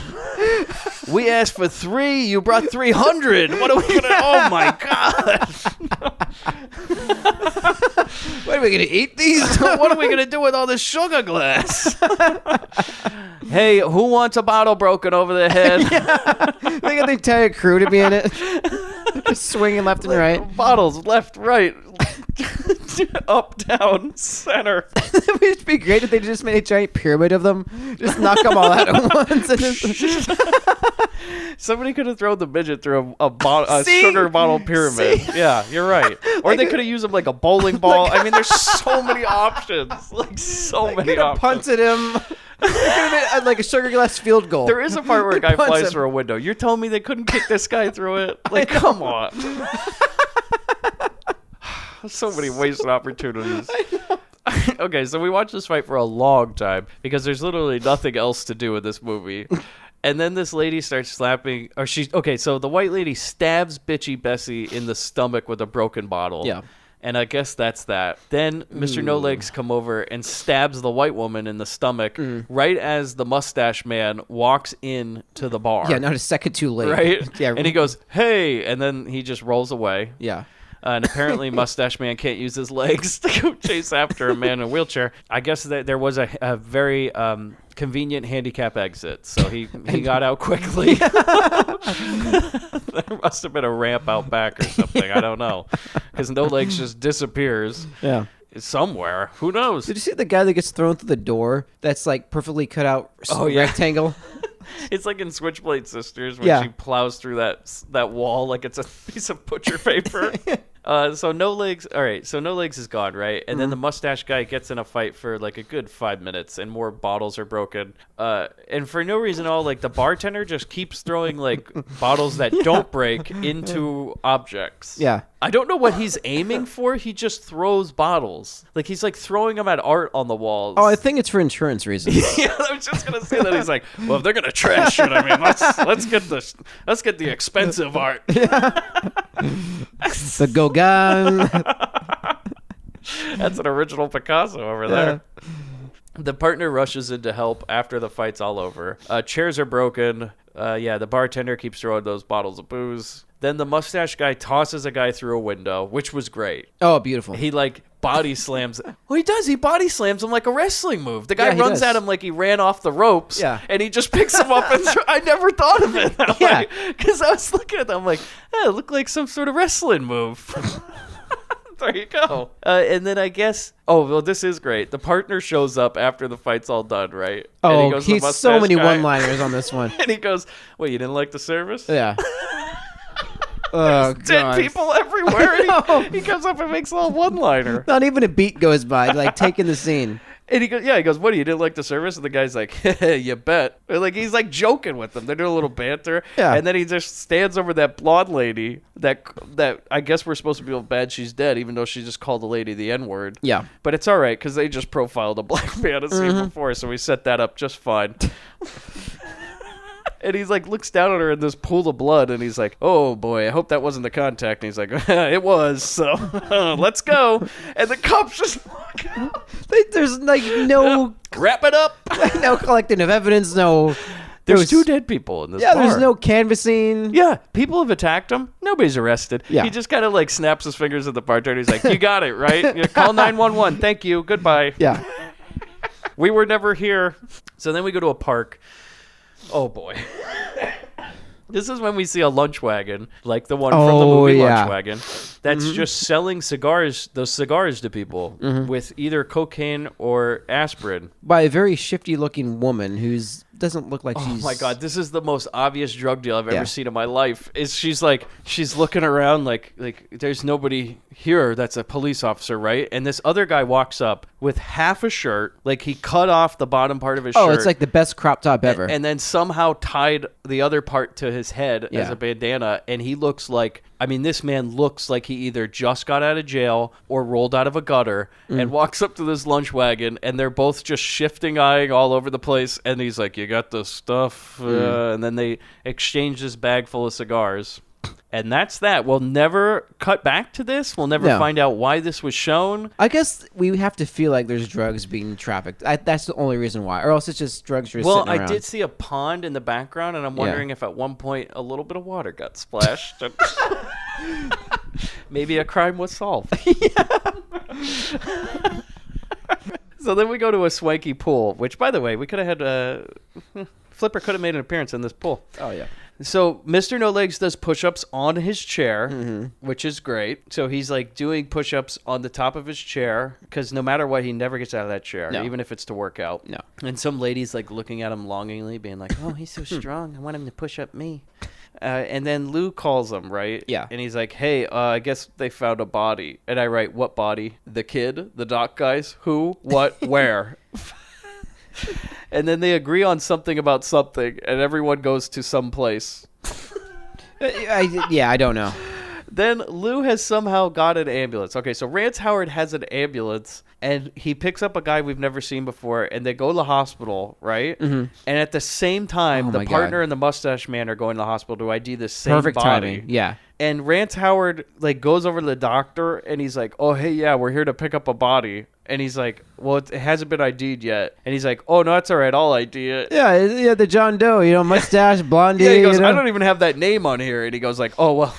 We asked for 3. You brought 300. What are we going to... Oh, my God. What, are we going to eat these? What are we going to do with all this sugar glass? Hey, who wants a bottle broken over their head? They got the entire crew to be in it. Just swinging left and right. Bottles left, right. Up, down, center. It would be great if they just made a giant pyramid of them. Just knock them all out at once. And just... Somebody could have thrown the midget through a sugar bottle pyramid. See? Yeah, you're right. Or like they could have used him like a bowling ball. I mean, there's so many options. Like, so many options. Punted him. It could have been like a sugar glass field goal. There is a part where a guy flies through a window. You're telling me they couldn't kick this guy through it? Like, come on. So many wasted opportunities. Okay, so we watched this fight for a long time because there's literally nothing else to do in this movie. And then this lady starts slapping, so the white lady stabs Bitchy Bessie in the stomach with a broken bottle. Yeah. And I guess that's that. Then Mr. No Legs come over and stabs the white woman in the stomach right as the mustache man walks in to the bar. Yeah, not a second too late. Right? Yeah. And he goes, hey, and then he just rolls away. Yeah. And apparently Mustache Man can't use his legs to go chase after a man in a wheelchair. I guess that there was a very convenient handicap exit, so he got out quickly. There must have been a ramp out back or something. I don't know. Because No Legs just disappears. Yeah. Somewhere. Who knows? Did you see the guy that gets thrown through the door that's like perfectly cut out rectangle? It's like in Switchblade Sisters when she plows through that wall like it's a piece of butcher paper. So No Legs is gone, right? And then the mustache guy gets in a fight for like a good 5 minutes and more bottles are broken. And for no reason at all, like the bartender just keeps throwing like bottles that don't break into objects. Yeah. I don't know what he's aiming for. He just throws bottles. Like he's like throwing them at art on the walls. Oh, I think it's for insurance reasons. Yeah, I was just gonna say that. He's like, well, if they're gonna trash it, I mean, let's get the expensive art. The Gauguin. That's an original Picasso over there. The partner rushes in to help after the fight's all over. Chairs are broken. The bartender keeps throwing those bottles of booze. Then the mustache guy tosses a guy through a window, which was great. Oh, beautiful. He like body slams. Well, he does. He body slams him like a wrestling move. The guy runs at him like he ran off the ropes. Yeah. And he just picks him up and I never thought of it that way. Because I was looking at them, I'm like, it looked like some sort of wrestling move. There you go. And then I guess, this is great. The partner shows up after the fight's all done, right? Oh, and he goes to the he's so many guy, one-liners on this one. And he goes, wait, you didn't like the service? Yeah. Oh, dead people everywhere. And he comes up and makes a little one-liner. Not even a beat goes by, like taking the scene. And he goes, what, you didn't like the service? And the guy's like, you bet. And like, he's like joking with them. They're doing a little banter. Yeah. And then he just stands over that blonde lady that I guess we're supposed to feel bad she's dead, even though she just called the lady the N-word. Yeah. But it's all right, because they just profiled a black man a scene before, so we set that up just fine. And he's like, looks down at her in this pool of blood, and he's like, oh boy, I hope that wasn't the contact. And he's like, it was, so let's go. And the cops just walk out. There's like no Wrap it up. no collecting of evidence, no. There's 2 dead people in this bar. There's no canvassing. Yeah, people have attacked him. Nobody's arrested. Yeah. He just kind of like snaps his fingers at the bartender. He's like, you got it, right? You call 911. Thank you. Goodbye. Yeah. We were never here. So then we go to a park. Oh, boy. This is when we see a lunch wagon, like the one from the movie Lunch Wagon, that's just selling those cigars to people with either cocaine or aspirin. By a very shifty-looking woman who's doesn't look like she's... Oh my God, this is the most obvious drug deal I've ever seen in my life. She's looking around like there's nobody here that's a police officer, right? And this other guy walks up with half a shirt, like he cut off the bottom part of his shirt. Oh, it's like the best crop top ever. And then somehow tied the other part to his head as a bandana, and he looks like... I mean, this man looks like he either just got out of jail or rolled out of a gutter and walks up to this lunch wagon, and they're both just shifting, eyeing all over the place. And he's like, you got the stuff? And then they exchange this bag full of cigars. And that's that. We'll never cut back to this. We'll never find out why this was shown. I guess we have to feel like there's drugs being trafficked. That's the only reason why. Or else it's just drugs just sitting around. I did see a pond in the background, and I'm wondering if at one point a little bit of water got splashed. Maybe a crime was solved. So then we go to a swanky pool, which, by the way, we could have had... Flipper could have made an appearance in this pool. Oh, yeah. So Mr. No Legs does push-ups on his chair, which is great. So he's like doing push-ups on the top of his chair because no matter what, he never gets out of that chair, even if it's to work out. No. And some lady's like looking at him longingly, being like, "Oh, he's so strong. I want him to push up me." And then Lou calls him, right? Yeah. And he's like, "Hey, I guess they found a body." And I write, "What body? The kid? The doc guys? Who? What? Where?" And then they agree on something about something, and everyone goes to some place. I don't know. Then Lou has somehow got an ambulance. Okay, so Rance Howard has an ambulance, and he picks up a guy we've never seen before, and they go to the hospital, right? And at the same time, the partner and the mustache man are going to the hospital to ID the same Perfect body. timing. Yeah. And Rance Howard like goes over to the doctor, and he's like, "Oh, hey, yeah, we're here to pick up a body." And he's like, "Well, it hasn't been ID'd yet." And he's like, "Oh, no, that's all right. I'll ID it." Yeah, the John Doe, mustache, blondie. Yeah, he goes, "I don't even have that name on here." And he goes like, "Oh, well,"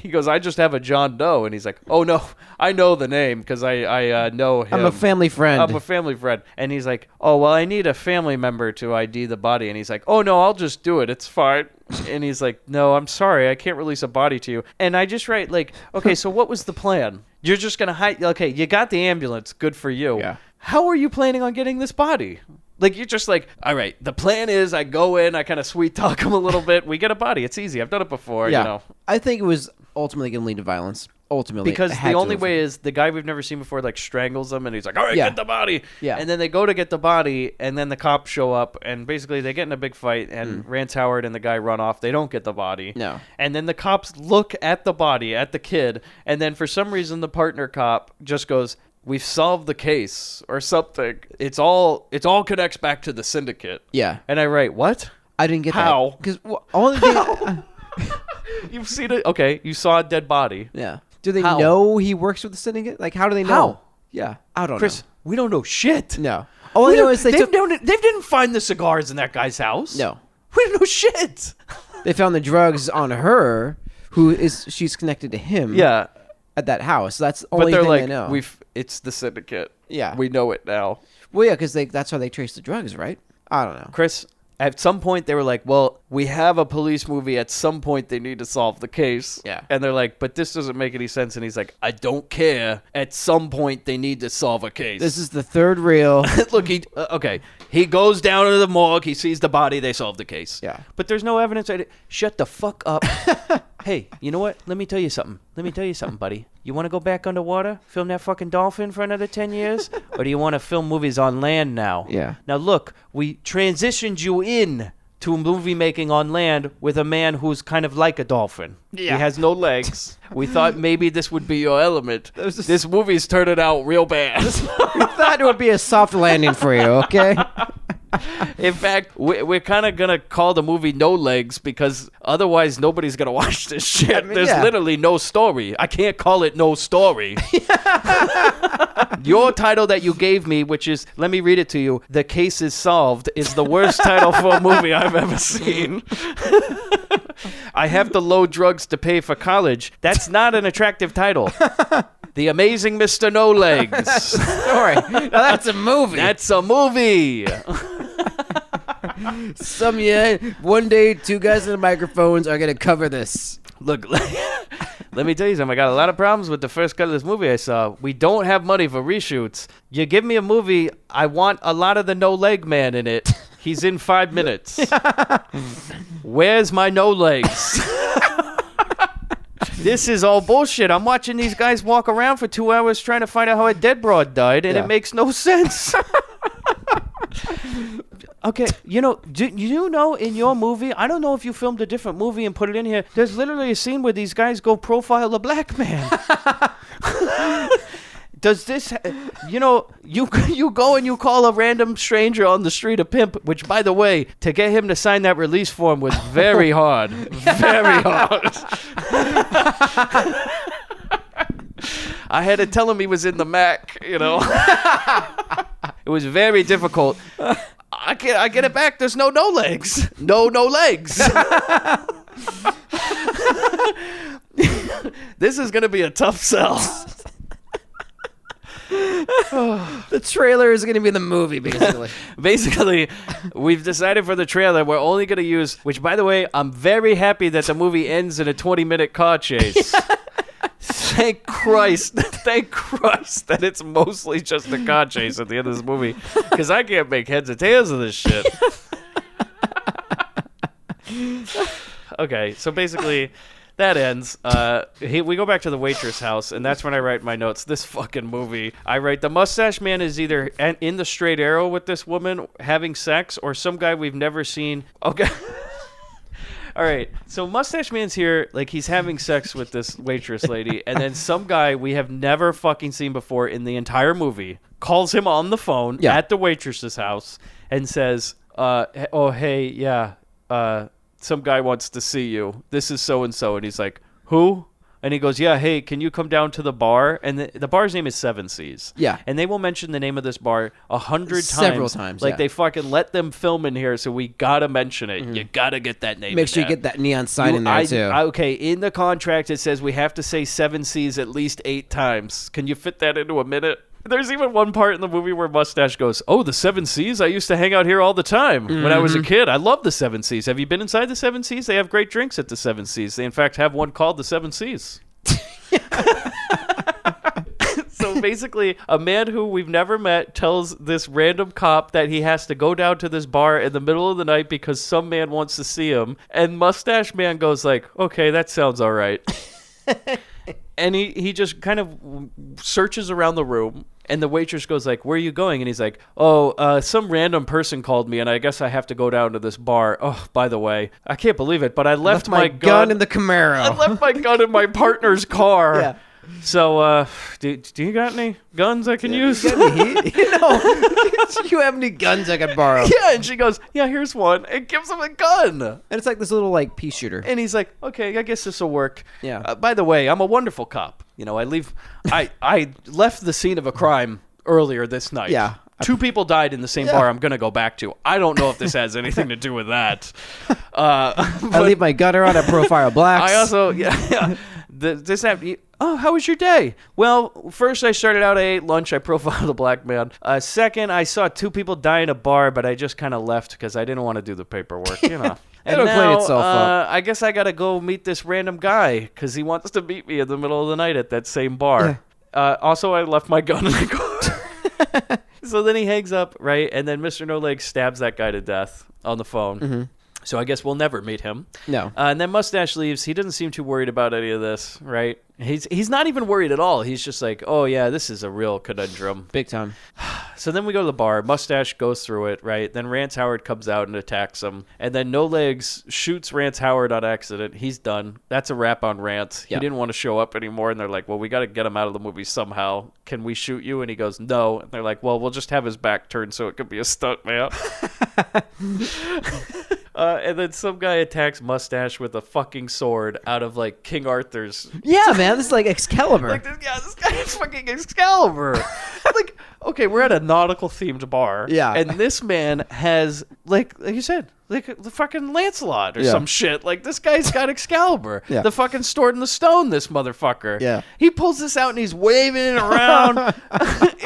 he goes, "I just have a John Doe." And he's like, "Oh, no, I know the name because I know him. I'm a family friend." I'm a family friend. And he's like, "Oh, well, I need a family member to ID the body." And he's like, "Oh, no, I'll just do it. It's fine." And he's like, "No, I'm sorry. I can't release a body to you." And I just write like, okay, so what was the plan? You're just going to hide. Okay, you got the ambulance. Good for you. Yeah. How are you planning on getting this body? Like, you're just like, all right, the plan is I go in, I kind of sweet talk him a little bit. We get a body. It's easy. I've done it before. Yeah. I think it was ultimately going to lead to violence. Ultimately. Because the only way is the guy we've never seen before like strangles him, and he's like, all right, get the body. Yeah. And then they go to get the body, and then the cops show up, and basically they get in a big fight, and Rance Howard and the guy run off. They don't get the body. No. And then the cops look at the body, at the kid, and then for some reason the partner cop just goes, "We've solved the case," or something. It's all connects back to the syndicate. Yeah. And I write, what? I didn't get How? that. Because only thing... You've seen it? Okay, you saw a dead body. Yeah. Do they How? know he works with the syndicate? Like, how do they know? How? Yeah. I don't Chris, know. we don't know shit. No. All I know is they didn't find the cigars in that guy's house. No. We didn't know shit. They found the drugs on her, she's connected to him. Yeah. At that house. That's the But only they're thing like, they know. it's the syndicate. Yeah. We know it now. Well, yeah, because that's how they trace the drugs, right? I don't know. Chris, at some point they were like, well, we have a police movie. At some point they need to solve the case. Yeah. And they're like, but this doesn't make any sense. And he's like, I don't care. At some point they need to solve a case. This is the third reel. Look, he goes down to the morgue. He sees the body. They solve the case. Yeah. But there's no evidence. Shut the fuck up. Hey, you know what? Let me tell you something. Buddy. You want to go back underwater, film that fucking dolphin for another 10 years? Or do you want to film movies on land now? Yeah. Now, look, we transitioned you in to movie making on land with a man who's kind of like a dolphin. Yeah. He has no legs. We thought maybe this would be your element. This movie's turning out real bad. We thought it would be a soft landing for you, okay? In fact, we're kind of going to call the movie No Legs because otherwise nobody's going to watch this shit. There's literally no story. I can't call it No Story. Your title that you gave me, which is, let me read it to you, The Case is Solved, is the worst title for a movie I've ever seen. I have to load drugs to pay for college. That's not an attractive title. The Amazing Mr. No Legs. Story. Now that's a movie. That's a movie. One day, two guys in the microphones are going to cover this. Look, let me tell you something. I got a lot of problems with the first cut of this movie I saw. We don't have money for reshoots. You give me a movie, I want a lot of the no-leg man in it. He's in 5 minutes. Where's my no legs? This is all bullshit. I'm watching these guys walk around for 2 hours trying to find out how a dead broad died, and it makes no sense. Okay, do you know in your movie, I don't know if you filmed a different movie and put it in here, there's literally a scene where these guys go profile a black man. Does this, you go and you call a random stranger on the street a pimp, which, by the way, to get him to sign that release form was very hard. Very hard. I had to tell him he was in the Mac, It was very difficult. I get it back. There's no legs. No legs. This is going to be a tough sell. The trailer is going to be the movie, basically. Basically, we've decided for the trailer we're only going to use, which, by the way, I'm very happy that the movie ends in a 20-minute car chase. Thank Christ that it's mostly just a car chase at the end of this movie, because I can't make heads or tails of this shit. Okay, so basically that ends. We go back to the waitress house, and that's when I write my notes. This fucking movie. I write, the mustache man is either in the straight arrow with this woman having sex, or some guy we've never seen. Okay. All right, so Mustache Man's here, like he's having sex with this waitress lady, and then some guy we have never fucking seen before in the entire movie calls him on the phone at the waitress's house and says, oh, hey, yeah, some guy wants to see you. This is so-and-so. And he's like, who? And he goes, yeah, hey, can you come down to the bar? And the bar's name is Seven Seas. Yeah. And they will mention the name of this bar 100 times. Several times, Like, they fucking let them film in here, so we gotta mention it. You gotta get that name Make sure you get that neon sign in there, too. Okay, in the contract, it says we have to say Seven Seas at least 8 times. Can you fit that into a minute? There's even one part in the movie where Mustache goes, oh, the Seven Seas? I used to hang out here all the time when I was a kid. I love the Seven Seas. Have you been inside the Seven Seas? They have great drinks at the Seven Seas. They, in fact, have one called the Seven Seas. So basically, a man who we've never met tells this random cop that he has to go down to this bar in the middle of the night because some man wants to see him. And Mustache Man goes like, okay, that sounds all right. And he just kind of searches around the room. And the waitress goes like, where are you going? And he's like, oh, some random person called me, and I guess I have to go down to this bar. Oh, by the way, I can't believe it, but I left my gun in the Camaro. I left my gun in my partner's car. Yeah. So, do you got any guns I can use? Do you have any guns I can borrow? Yeah, and she goes, yeah, here's one, and gives him a gun. And it's like this little, like, pea shooter. And he's like, okay, I guess this will work. Yeah. By the way, I'm a wonderful cop. I left the scene of a crime earlier this night. Yeah. 2 people died in the same bar I'm going to go back to. I don't know if this has anything to do with that. I leave my gun around. I profile blacks. I also, how was your day? Well, first I started out, I ate lunch, I profiled a black man. Second, I saw 2 people die in a bar, but I just kind of left because I didn't want to do the paperwork, And It'll clean itself up. I guess I got to go meet this random guy because he wants to meet me in the middle of the night at that same bar. Yeah. Also, I left my gun in the car. So then he hangs up, right? And then Mr. No Legs stabs that guy to death on the phone. So I guess we'll never meet him. No. And then Mustache leaves. He doesn't seem too worried about any of this, right? He's not even worried at all. He's just like, oh, yeah, this is a real conundrum. Big time. So then we go to the bar. Mustache goes through it, right? Then Rance Howard comes out and attacks him. And then No Legs shoots Rance Howard on accident. He's done. That's a wrap on Rance. He didn't want to show up anymore. And they're like, well, we got to get him out of the movie somehow. Can we shoot you? And he goes, no. And they're like, well, we'll just have his back turned so it could be a stunt man. And then some guy attacks Mustache with a fucking sword out of, like, King Arthur's. Yeah, man, this is like Excalibur. Like, this guy is fucking Excalibur. Like, okay, we're at a nautical-themed bar. Yeah. And this man has, like you said, like the fucking Lancelot or some shit. Like, this guy's got Excalibur. Yeah. The fucking Sword in the Stone, this motherfucker. Yeah. He pulls this out and he's waving it around.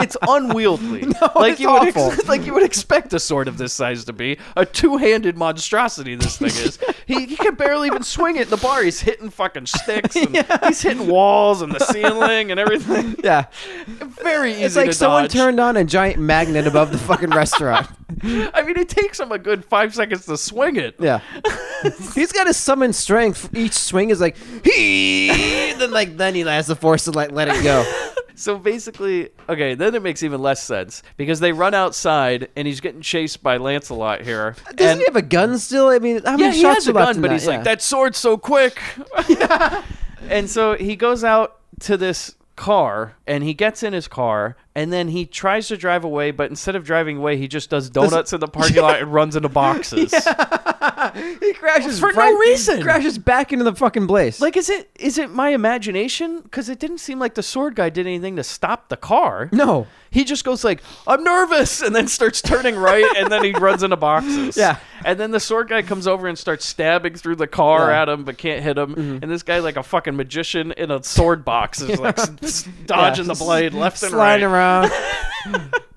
It's unwieldy. No, like it's you awful. like you would expect a sword of this size to be. A two-handed monstrosity this thing is. He can barely even swing it in the bar. He's hitting fucking sticks. And he's hitting walls and the ceiling and everything. Yeah. Very easy It's like to someone dodge. turned on a giant magnet above the fucking restaurant. I mean, it takes him a good 5 seconds to swing it. Yeah. He's got to summon strength. Each swing is like, hee! Then he has the force to let it go. So basically, okay, then it makes even less sense because they run outside and he's getting chased by Lancelot here. Doesn't he have a gun still? I mean, how many he shots has a are left gun, in but that? he's like, that sword's so quick. And so he goes out to this car and he gets in his car and then he tries to drive away, but instead of driving away, he just does donuts in the parking lot and runs into boxes. He crashes For no reason. Crashes back into the fucking place. Like, is it my imagination? Because it didn't seem like the sword guy did anything to stop the car. No. He just goes like, I'm nervous, and then starts turning right, and then he runs into boxes. Yeah. And then the sword guy comes over and starts stabbing through the car Yeah. at him, but can't hit him. And this guy, like a fucking magician in a sword box, is like dodging the blade left and right. Sliding around.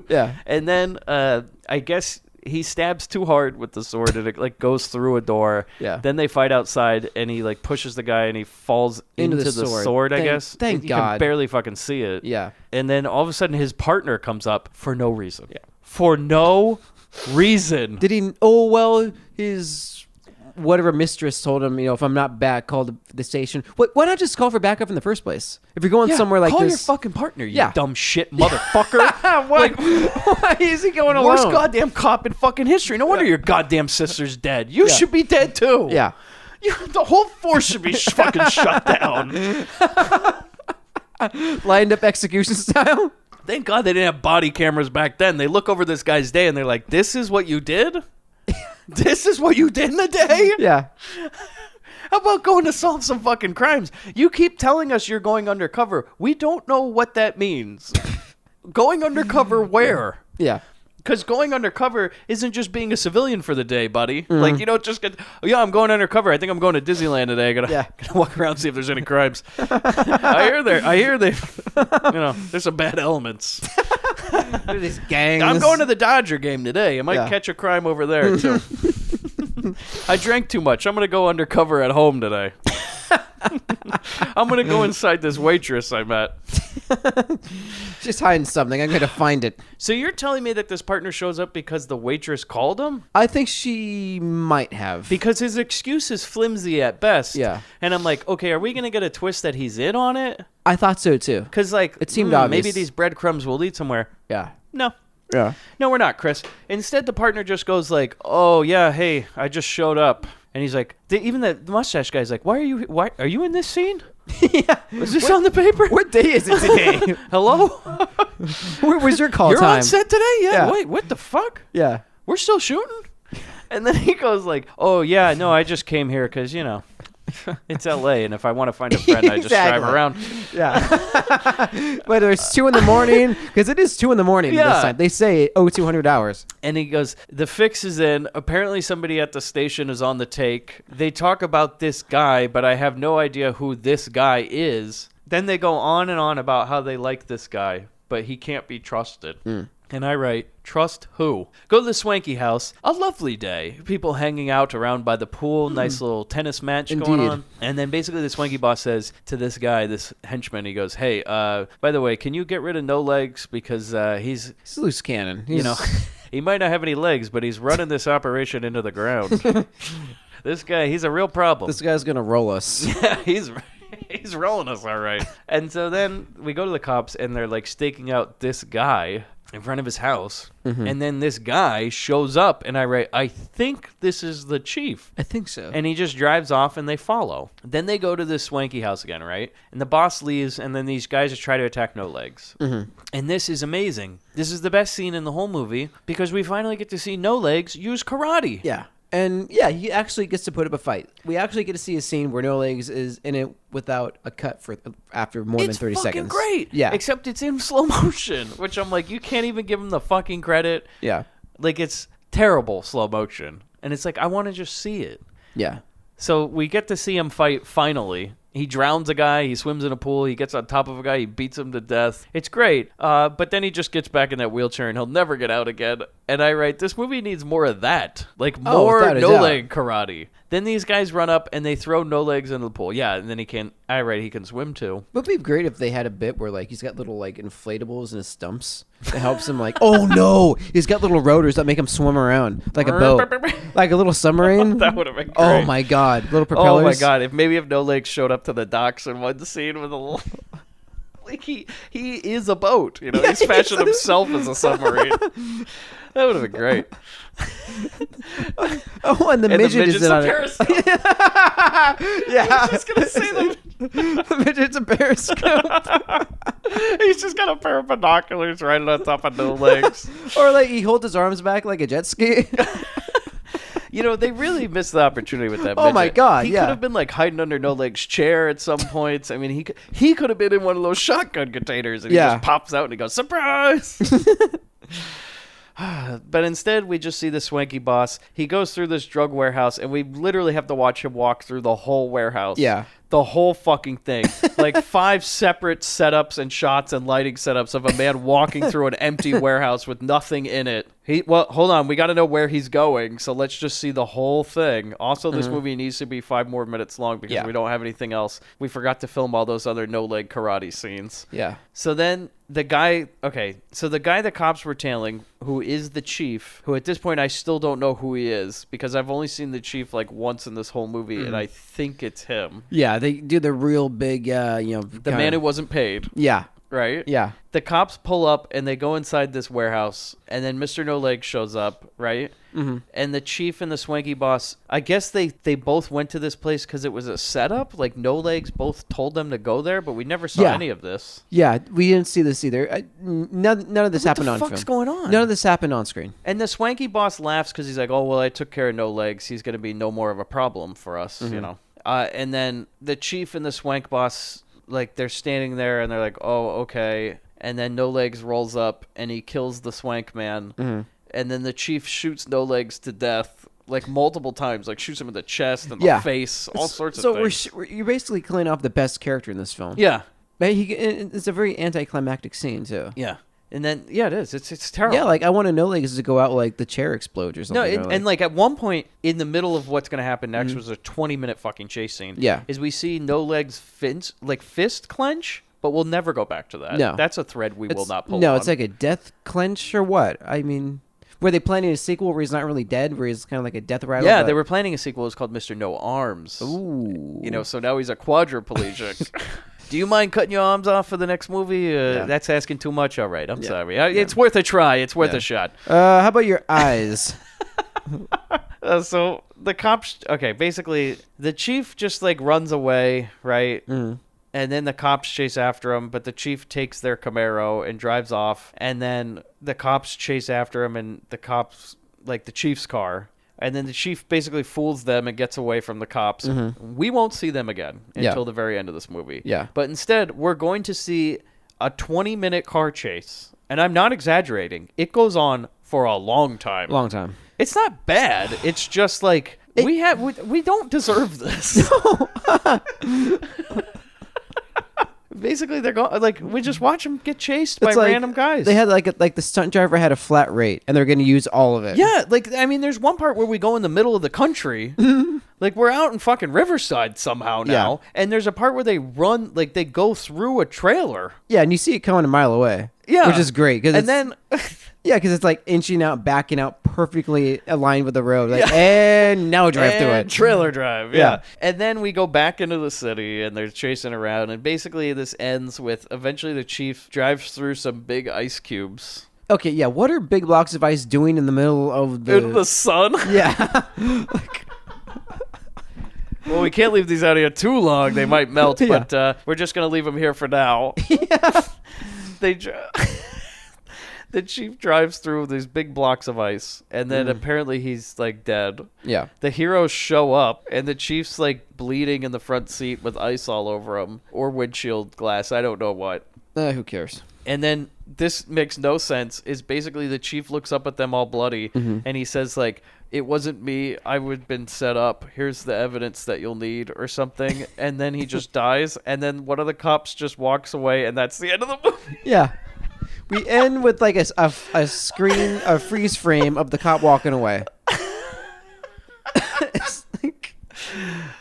Yeah. And then I guess he stabs too hard with the sword and it like goes through a door. Yeah. Then they fight outside and he like pushes the guy and he falls into the sword, I guess. Thank you God. can barely fucking see it. Yeah. And then all of a sudden his partner comes up for no reason. Yeah. For no reason. Did he? Oh, well, his whatever mistress told him, if I'm not back, call the station. Why not just call for backup in the first place? If you're going somewhere like call this. your fucking partner, you Yeah. dumb shit motherfucker. What? Why is he going alone? Worst goddamn cop in fucking history. No wonder your goddamn sister's dead. You should be dead too. Yeah. The whole force should be fucking shut down. Lined up execution style. Thank God they didn't have body cameras back then. They look over this guy's day and they're like, this is what you did? This is what you did in the day? Yeah. How about going to solve some fucking crimes? You keep telling us you're going undercover. We don't know what that means. Going undercover where? Yeah. Because going undercover isn't just being a civilian for the day, buddy. Like, you don't just get, I'm going undercover. I think I'm going to Disneyland today. I gotta walk around and see if there's any crimes. I hear they, there's some bad elements. These gangs. I'm going to the Dodger game today. I might catch a crime over there, too. I drank too much. I'm going to go undercover at home today. I'm going to go inside this waitress I met. She's hiding something. I'm going to find it. So you're telling me that this partner shows up because the waitress called him? I think she might have. Because his excuse is flimsy at best. Yeah. And I'm like, okay, are we going to get a twist that he's in on it? I thought so, too. Because, like, it seemed obvious. maybe these breadcrumbs will lead somewhere. Yeah. No. Yeah. No, we're not, Chris. Instead, the partner just goes like, oh, yeah, hey, I just showed up. And he's like, even the mustache guy's like, why are you in this scene? Yeah. Was this on the paper? What day is it today? Hello? Where was your call You're time? on set today? Yeah. Wait, what the fuck? Yeah. We're still shooting? And then he goes like, oh, yeah, no, I just came here because, it's L.A. and if I want to find a friend, I just drive around. Yeah. Whether it's 2 a.m, because it is 2 a.m. this time. They say 200 hours. And he goes, the fix is in. Apparently somebody at the station is on the take. They talk about this guy, but I have no idea who this guy is. Then they go on and on about how they like this guy, but he can't be trusted. And I write, trust who? Go to the swanky house. A lovely day. People hanging out around by the pool. Nice little tennis match going Indeed. on. And then basically the swanky boss says to this guy, this henchman, he goes, hey, by the way, can you get rid of No Legs? Because he's He's a loose cannon. you know, he might not have any legs, but he's running this operation into the ground. This guy, he's a real problem. This guy's gonna roll us. Yeah, he's rolling us all right. And so then we go to the cops, and they're like staking out this guy in front of his house. And then this guy shows up, and I write, I think this is the chief. I think so. And he just drives off, and they follow. Then they go to this swanky house again, right? And the boss leaves, and then these guys just try to attack No Legs. And this is amazing. This is the best scene in the whole movie because we finally get to see No Legs use karate. Yeah. And yeah, he actually gets to put up a fight. We actually get to see a scene where No Legs is in it without a cut for after more than 30 seconds. It's fucking great. Yeah. Except it's in slow motion, which I'm like, you can't even give him the fucking credit. Yeah. Like, it's terrible slow motion. And it's like, I want to just see it. Yeah. So we get to see him fight finally. He drowns a guy. He swims in a pool. He gets on top of a guy. He beats him to death. It's great. But then he just gets back in that wheelchair and he'll never get out again. And I write, this movie needs more of that. Like more without a No doubt. Leg karate. Then these guys run up and they throw No Legs into the pool. Yeah, and then he can swim too. It would be great if they had a bit where like he's got little like inflatables in his stumps that helps him like, oh no, he's got little rotors that make him swim around like a boat, like a little submarine. That would have been great. Oh my god, little propellers. Oh my god! If No Legs showed up to the docks in one scene with a little, like he is a boat, you know, he's fashioned himself as a submarine. That would have been great. Oh, and the midget is in on it. periscope. Yeah, I was just gonna say that. the midget's a periscope. He's just got a pair of binoculars right on top of No Legs. Or like he holds his arms back like a jet ski. You know, they really missed the opportunity with that. Oh my midget. God, He yeah. could have been like hiding under No Legs' chair at some points. I mean, he could have been in one of those shotgun containers, and he Yeah. just pops out and he goes, surprise. But instead, we just see the swanky boss. He goes through this drug warehouse, and we literally have to watch him walk through the whole warehouse. Yeah. The whole fucking thing. Like 5 separate setups and shots and lighting setups of a man walking through an empty warehouse with nothing in it. Well, hold on. We got to know where he's going, so let's just see the whole thing. Also, this movie needs to be 5 more minutes long because we don't have anything else. We forgot to film all those other no-leg karate scenes. Yeah. So then the guy the cops were tailing, who is the chief, who at this point I still don't know who he is because I've only seen the chief like once in this whole movie, and I think it's him. Yeah, they do the real big, The man who wasn't paid. Yeah. Right? Yeah. The cops pull up and they go inside this warehouse, and then Mr. No Leg shows up, right? Mm-hmm. And the chief and the swanky boss, I guess they both went to this place because it was a setup. Like No Legs both told them to go there, but we never saw any of this. Yeah, we didn't see this either. None of this happened on film. What the fuck's going on? None of this happened on screen. And the swanky boss laughs because he's like, oh, well, I took care of No Legs. He's going to be no more of a problem for us, you know? And then the chief and the swank boss, like, they're standing there and they're like, oh, okay. And then No Legs rolls up and he kills the swank man. And then the chief shoots No Legs to death, like, multiple times. Like, shoots him in the chest and the face, all sorts of things. So you're basically killing off the best character in this film. Yeah. But it's a very anticlimactic scene, too. Yeah. And then, yeah, it is. It's terrible. Yeah, like, I want to No Legs to go out like the chair explodes or something. No, and like at one point in the middle of what's going to happen next was a 20-minute fucking chase scene. Yeah. Is we see No Legs fist clench, but we'll never go back to that. No. That's a thread we will not pull No, on. it's like a death clench or what? I mean, were they planning a sequel where he's not really dead, where he's kind of like a death rattle? Yeah, they were planning a sequel. It's called Mr. No Arms. Ooh. You know, so now he's a quadriplegic. Do you mind cutting your arms off for the next movie? That's asking too much. All right, I'm sorry. It's worth a try. It's worth a shot. How about your eyes? So the cops... Okay, basically, the chief just, like, runs away, right? And then the cops chase after him, but the chief takes their Camaro and drives off. And then the cops chase after him, and the cops... Like, the chief's car... And then the chief basically fools them and gets away from the cops. We won't see them again until the very end of this movie. Yeah. But instead, we're going to see a 20-minute car chase. And I'm not exaggerating. It goes on for a long time. Long time. It's not bad. It's just like, we don't deserve this. basically they're going like we just watch them get chased by It's like, random guys. They had like the stunt driver had a flat rate, and they're going to use all of it. Yeah, like I mean, there's one part where we go in the middle of the country, like we're out in fucking Riverside somehow now, and there's a part where they run, like they go through a trailer. Yeah, and you see it coming a mile away. Yeah, which is great because then yeah, because it's like inching out, backing out, perfectly aligned with the road. Like, and now drive through it. Trailer drive. Yeah. And then we go back into the city, and they're chasing around, and basically this ends with eventually the chief drives through some big ice cubes. Okay, yeah. What are big blocks of ice doing in the middle of In the sun? Yeah. Well, we can't leave these out here too long. They might melt, Yeah. but we're just going to leave them here for now. Yeah. The chief drives through these big blocks of ice, and then apparently he's, like, dead. Yeah. The heroes show up, and the chief's, like, bleeding in the front seat with ice all over him, or windshield glass. I don't know what. Who cares? And then this makes no sense. Is basically the chief looks up at them all bloody, and he says, like, it wasn't me. I would have been set up. Here's the evidence that you'll need or something. And then he just dies. And then one of the cops just walks away. And that's the end of the movie. Yeah. We end with like a screen, a freeze frame of the cop walking away. It's like,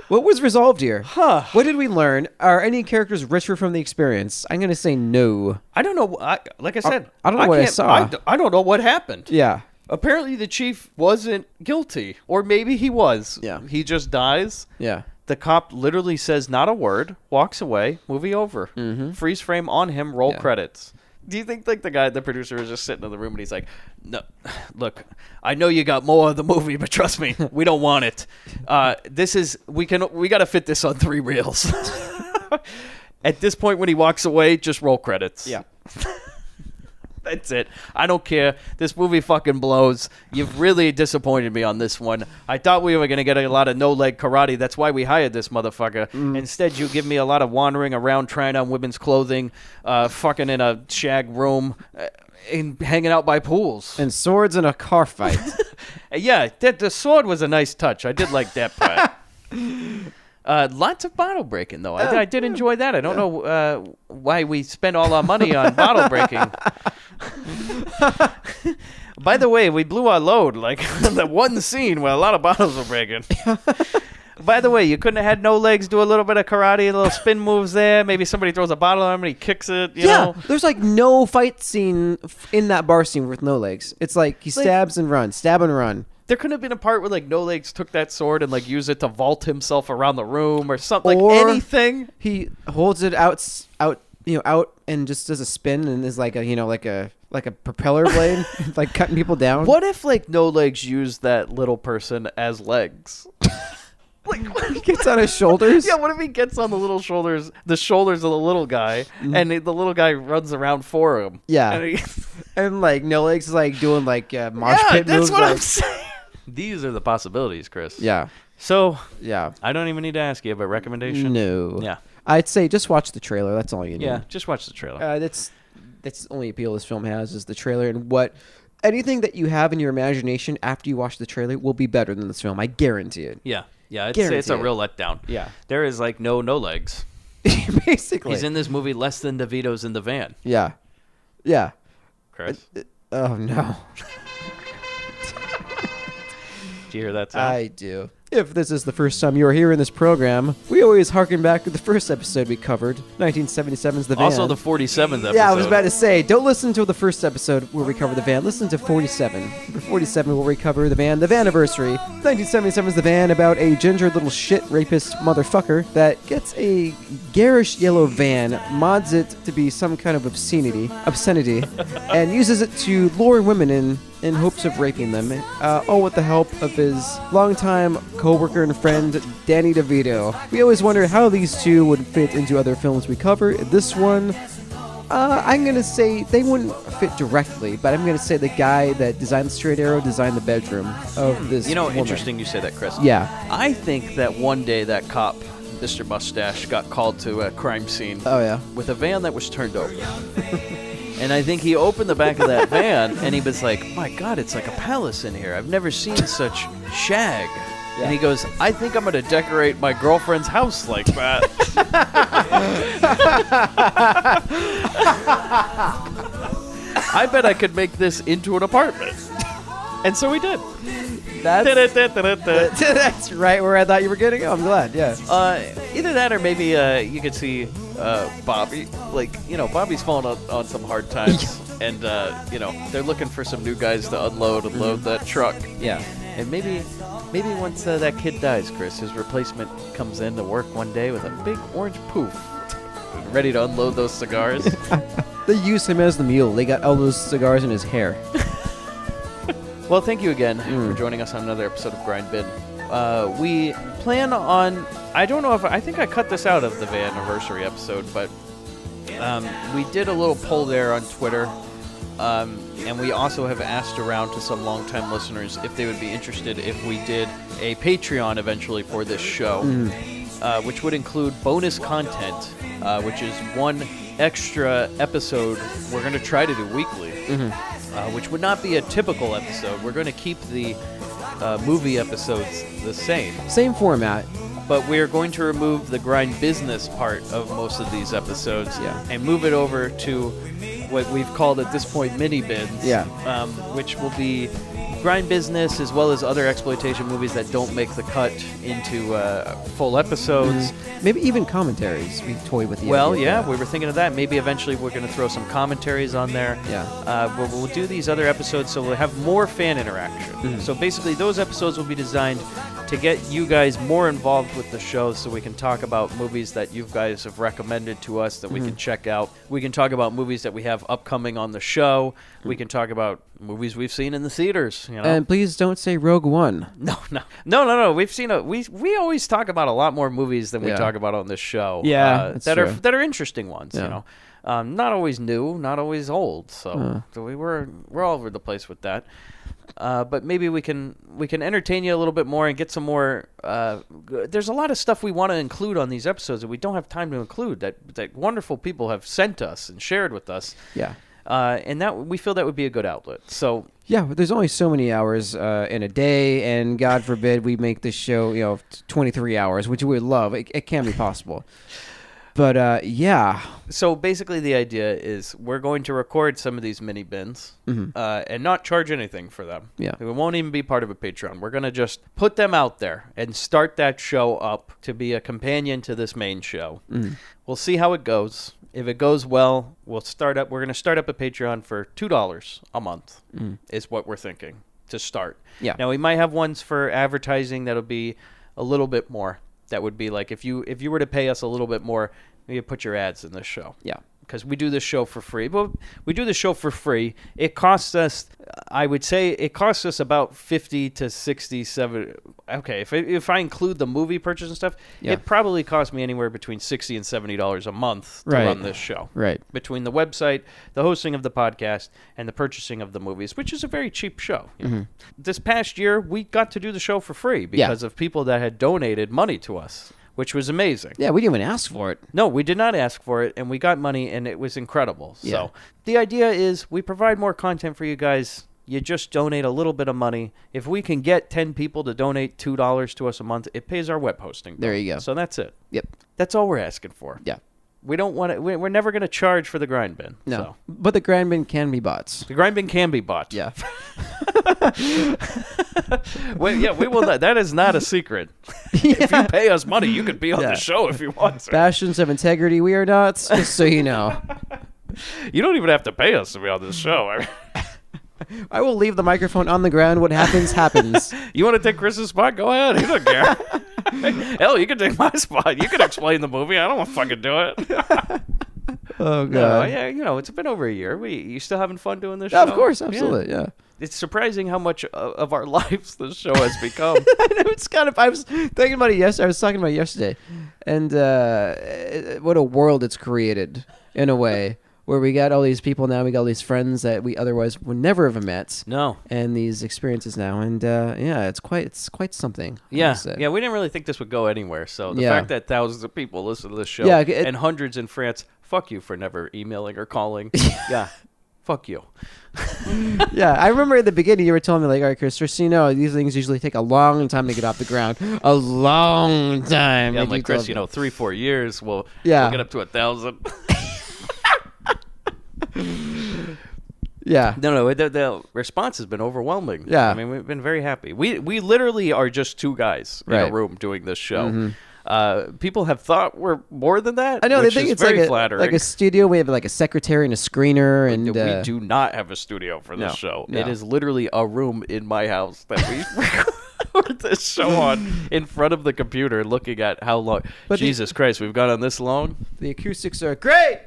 what was resolved here? Huh. What did we learn? Are any characters richer from the experience? I'm going to say no. I don't know. Like I said, I don't know what I saw. I don't know what happened. Yeah. Apparently the chief wasn't guilty. Or maybe he was. Yeah. He just dies. Yeah. The cop literally says not a word, walks away, movie over. Freeze frame on him, roll credits. Do you think like the producer is just sitting in the room and he's like, no, look, I know you got more of the movie, but trust me, we don't want it. We got to fit this on 3 reels. At this point when he walks away, just roll credits. Yeah. That's it. I don't care. This movie fucking blows. You've really disappointed me on this one. I thought we were going to get a lot of no-leg karate. That's why we hired this motherfucker. Instead, you give me a lot of wandering around trying on women's clothing, fucking in a shag room, and hanging out by pools. And swords in a car fight. Yeah, the sword was a nice touch. I did like that part. Lots of bottle breaking, though. I did enjoy that. I don't know why we spent all our money on bottle breaking. By the way, we blew our load, like the one scene where a lot of bottles were breaking. By the way, you couldn't have had no legs do a little bit of karate, a little spin moves there. Maybe somebody throws a bottle on him and he kicks it, you know? There's like no fight scene in that bar scene with no legs. It's like he stabs and runs, stab and run. There could have been a part where like No Legs took that sword and like used it to vault himself around the room or something. Or like anything. He holds it out, and just does a spin and is like a propeller blade, like cutting people down. What if like No Legs used that little person as legs? Like He gets on his shoulders? Yeah, what if he gets on the shoulders of the little guy, and the little guy runs around for him? Yeah. And, And like No Legs is like doing like mosh pit that's moves. what I'm like, saying. These are the possibilities, Chris. yeah. So, Yeah. I don't even need to ask you, but recommendation? No. Yeah. I'd say just watch the trailer. That's all you need. Yeah, just watch the trailer. That's the only appeal this film has is the trailer, and what anything that you have in your imagination after you watch the trailer will be better than this film. I guarantee it. Yeah, it's a real letdown. Yeah. There is like no legs. Basically. He's in this movie less than DeVito's in the van. Yeah. Yeah. Chris, Oh no. do you hear that sound? I do. If this is the first time you are here in this program, we always harken back to the first episode we covered, 1977's The Van. Also the 47th episode. Yeah, I was about to say, don't listen to the first episode where we cover The Van. Listen to 47. Number 47 where we cover The Van, The Vaniversary. 1977's The Van, about a ginger little shit rapist motherfucker that gets a garish yellow van, mods it to be some kind of obscenity, and uses it to lure women in hopes of raping them, all with the help of his longtime co-worker and friend, Danny DeVito. We always wonder how these two would fit into other films we cover. This one, I'm going to say they wouldn't fit directly, but I'm going to say the guy that designed the straight arrow designed the bedroom of this woman. Interesting you say that, Chris. Yeah. I think that one day that cop, Mr. Mustache, got called to a crime scene Oh, yeah. with a van that was turned over. And I think he opened the back of that van, and he was like, my God, it's like a palace in here. I've never seen such shag. And he goes, I think I'm going to decorate my girlfriend's house like that. I bet I could make this into an apartment. And so we did. That's right where I thought you were getting. I'm glad. Yeah. Either that or maybe you could see Bobby. Like, Bobby's fallen on some hard times. And, they're looking for some new guys to unload and load that truck. Yeah. And maybe once that kid dies, Chris, his replacement comes in to work one day with a big orange poof, ready to unload those cigars. They use him as the mule. They got all those cigars in his hair. Well, thank you again for joining us on another episode of Grindbin. We plan on, I don't know if, I think I cut this out of the anniversary episode, but we did a little poll there on Twitter. And we also have asked around to some longtime listeners if they would be interested if we did a Patreon eventually for this show, which would include bonus content, which is one extra episode we're going to try to do weekly, which would not be a typical episode. We're going to keep the movie episodes the same. Same format. But we're going to remove the grind business part of most of these episodes and move it over to what we've called at this point mini bins, which will be grind business as well as other exploitation movies that don't make the cut into full episodes. Maybe even commentaries. We toyed with the Well, idea of that. we were thinking of that. Maybe eventually we're going to throw some commentaries on there. But we'll do these other episodes so we'll have more fan interaction. So basically those episodes will be designed to get you guys more involved with the show so we can talk about movies that you guys have recommended to us that we can check out. We can talk about movies that we have upcoming on the show. We can talk about movies we've seen in the theaters. And please don't say Rogue One. No. We've seen we always talk about a lot more movies than we talk about on this show. That's true. that are interesting ones. Not always new, not always old. So we're all over the place with that. But maybe we can entertain you a little bit more and get some more. There's a lot of stuff we want to include on these episodes that we don't have time to include that wonderful people have sent us and shared with us. Yeah. And that we feel that would be a good outlet. So yeah, but there's only so many hours in a day, and God forbid we make this show 23 hours, which we would love. It can be possible. But yeah. So basically the idea is we're going to record some of these mini bins and not charge anything for them. Yeah. It won't even be part of a Patreon. We're going to just put them out there and start that show up to be a companion to this main show. We'll see how it goes. If it goes well, we're going to start up a Patreon for $2 a month is what we're thinking to start. Yeah. Now we might have ones for advertising that'll be a little bit more. That would be like if you were to pay us a little bit more, you put your ads in this show. Yeah. Because we do this show for free. But we do the show for free. It costs us, I would say, about 50 to 67. Okay, if I include the movie purchase and stuff, it probably costs me anywhere between $60 and $70 a month to run this show. Right. Between the website, the hosting of the podcast, and the purchasing of the movies, which is a very cheap show. This past year, we got to do the show for free because of people that had donated money to us, which was amazing. Yeah, we didn't even ask for it. No, we did not ask for it, and we got money, and it was incredible. So the idea is we provide more content for you guys. You just donate a little bit of money. If we can get 10 people to donate $2 to us a month, it pays our web hosting bill. There you go. So that's it. Yep. That's all we're asking for. Yeah. We don't want to. We're never going to charge for the grind bin. No. So. But the Grindbin can be bots. The grind bin can be bought. Yeah. We will not. That is not a secret. If you pay us money, you could be on the show if you want to. Bastions of integrity, we are not, just so you know. You don't even have to pay us to be on this show. I will leave the microphone on the ground. What happens, happens. You want to take Chris's spot? Go ahead. He doesn't care. Hell, you can take my spot. You can explain the movie. I don't want to fucking do it. Oh, God. No, yeah, it's been over a year. You still having fun doing this Yeah, show? of course, absolutely, yeah. It's surprising how much of our lives this show has become. I know, it's kind of. I was thinking about it yesterday. I was talking about it yesterday, and what a world it's created in a way. Where we got all these people now, we got all these friends that we otherwise would never have met. No, and these experiences now, and it's quite something. Yeah, we didn't really think this would go anywhere. So the fact that thousands of people listen to this show, and hundreds in France, fuck you for never emailing or calling. Yeah. fuck you. Yeah, I remember at the beginning you were telling me like, all right, Chris, just so you know, these things usually take a long time to get off the ground. A long time. Yeah, I'm like, Chris, 3-4 years, we'll Yeah. we'll get up to 1,000. Yeah. No, the response has been overwhelming. Yeah. I mean, we've been very happy. We literally are just two guys in a Right. room doing this show. People have thought we're more than that. I know, they which think is it's very like flattering. like a studio. We have like a secretary and a screener, and We do not have a studio for this No, show. no. It is literally a room in my house that we record this show on in front of the computer, looking at how long. But Jesus Christ, we've gone on this long. the acoustics are great.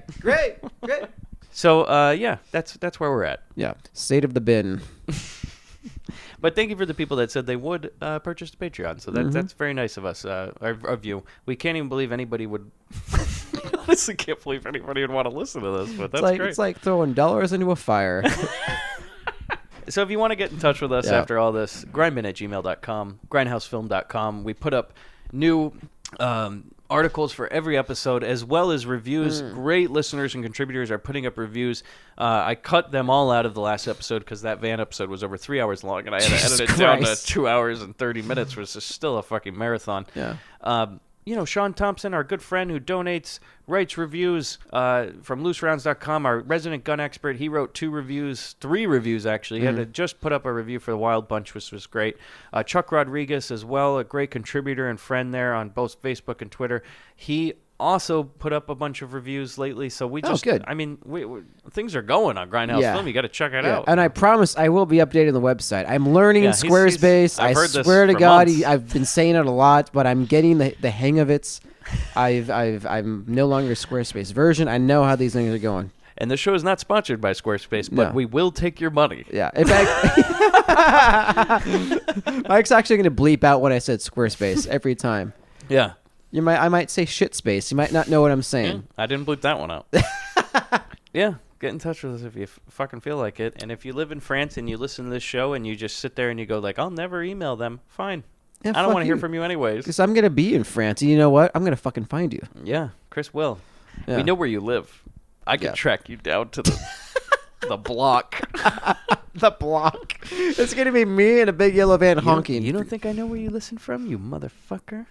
So yeah, that's where we're at. Yeah, state of the bin. But thank you for the people that said they would purchase the Patreon. So that's very nice of us, of you. We can't even believe anybody would. Honestly, can't believe anybody would want to listen to this. But that's great. It's like throwing dollars into a fire. So if you want to get in touch with us Yeah. after all this, grindbin@gmail.com, grindhousefilm.com. We put up new articles for every episode, as well as reviews. Great listeners and contributors are putting up reviews. I cut them all out of the last episode because that van episode was over 3 hours long, and I had to edit it down to Christ. 2 hours and 30 minutes, which is still a fucking marathon. Yeah. Sean Thompson, our good friend who donates, writes reviews from looserounds.com, our resident gun expert. He wrote 3 reviews actually. He had to just put up a review for the Wild Bunch, which was great. Chuck Rodriguez as well, a great contributor and friend there on both Facebook and Twitter. He also put up a bunch of reviews lately, so we just, good. I mean, we things are going on Grindhouse Yeah. Film. You got to check it Yeah, out. and I promise I will be updating the website. I'm learning Yeah, he's- Squarespace. I've I heard this swear to for God, months. I've been saying it a lot, but I'm getting the hang of it. I'm no longer a Squarespace version. I know how these things are going. And the show is not sponsored by Squarespace, but No. we will take your money. Yeah. In fact, Mike's actually going to bleep out when I said Squarespace every time. Yeah. I might say shit space. You might not know what I'm saying. I didn't bleep that one out. Yeah, get in touch with us if you fucking feel like it. And if you live in France and you listen to this show and you just sit there and you go like, I'll never email them, fine. Yeah, I don't fuck want to hear you. from you anyways. Because I'm going to be in France, and you know what? I'm going to fucking find you. Yeah, Chris will. Yeah. We know where you live. I can Yeah. track you down to the the block. The block. It's going to be me and a big yellow van honking. You don't think I know where you listen from, you motherfucker?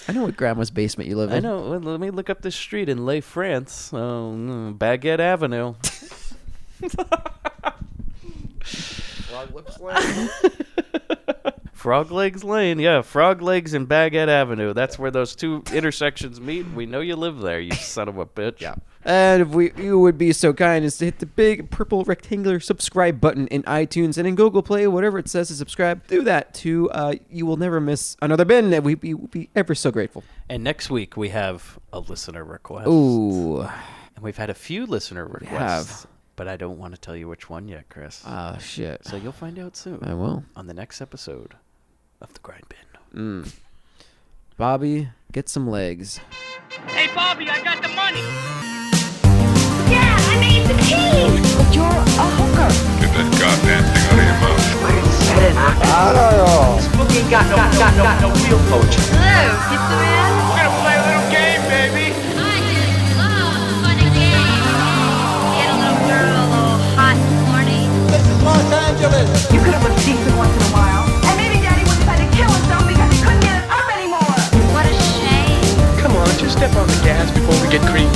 I know what grandma's basement you live in. I know. Well, let me look up this street in Les France. Oh, Baguette Avenue. Frog Legs Lane. Yeah, Frog Legs and Baguette Avenue. That's where those two intersections meet. We know you live there, you son of a bitch. Yeah. And if you would be so kind as to hit the big purple rectangular subscribe button in iTunes and in Google Play, whatever it says to subscribe, do that too. You will never miss another bin, and we'd be ever so grateful. And next week we have a listener request. Ooh. And we've had a few listener requests. But I don't want to tell you which one yet, Chris. Oh, shit. So you'll find out soon. I will. On the next episode of The Grindbin. Bobby, get some legs. Hey, Bobby, I got the money. Yeah, I made the team. But you're a hooker. Get that goddamn thing out of your mouth. This bookie ain't got no real coach. Hello, pizza man. We're gonna play a little game, baby. I just love fun and games. Get a little girl all hot and horny. You could have been decent once in a while. And maybe Daddy would decide to kill himself because he couldn't get it up anymore. What a shame. Come on, just step on the gas before we get creamed.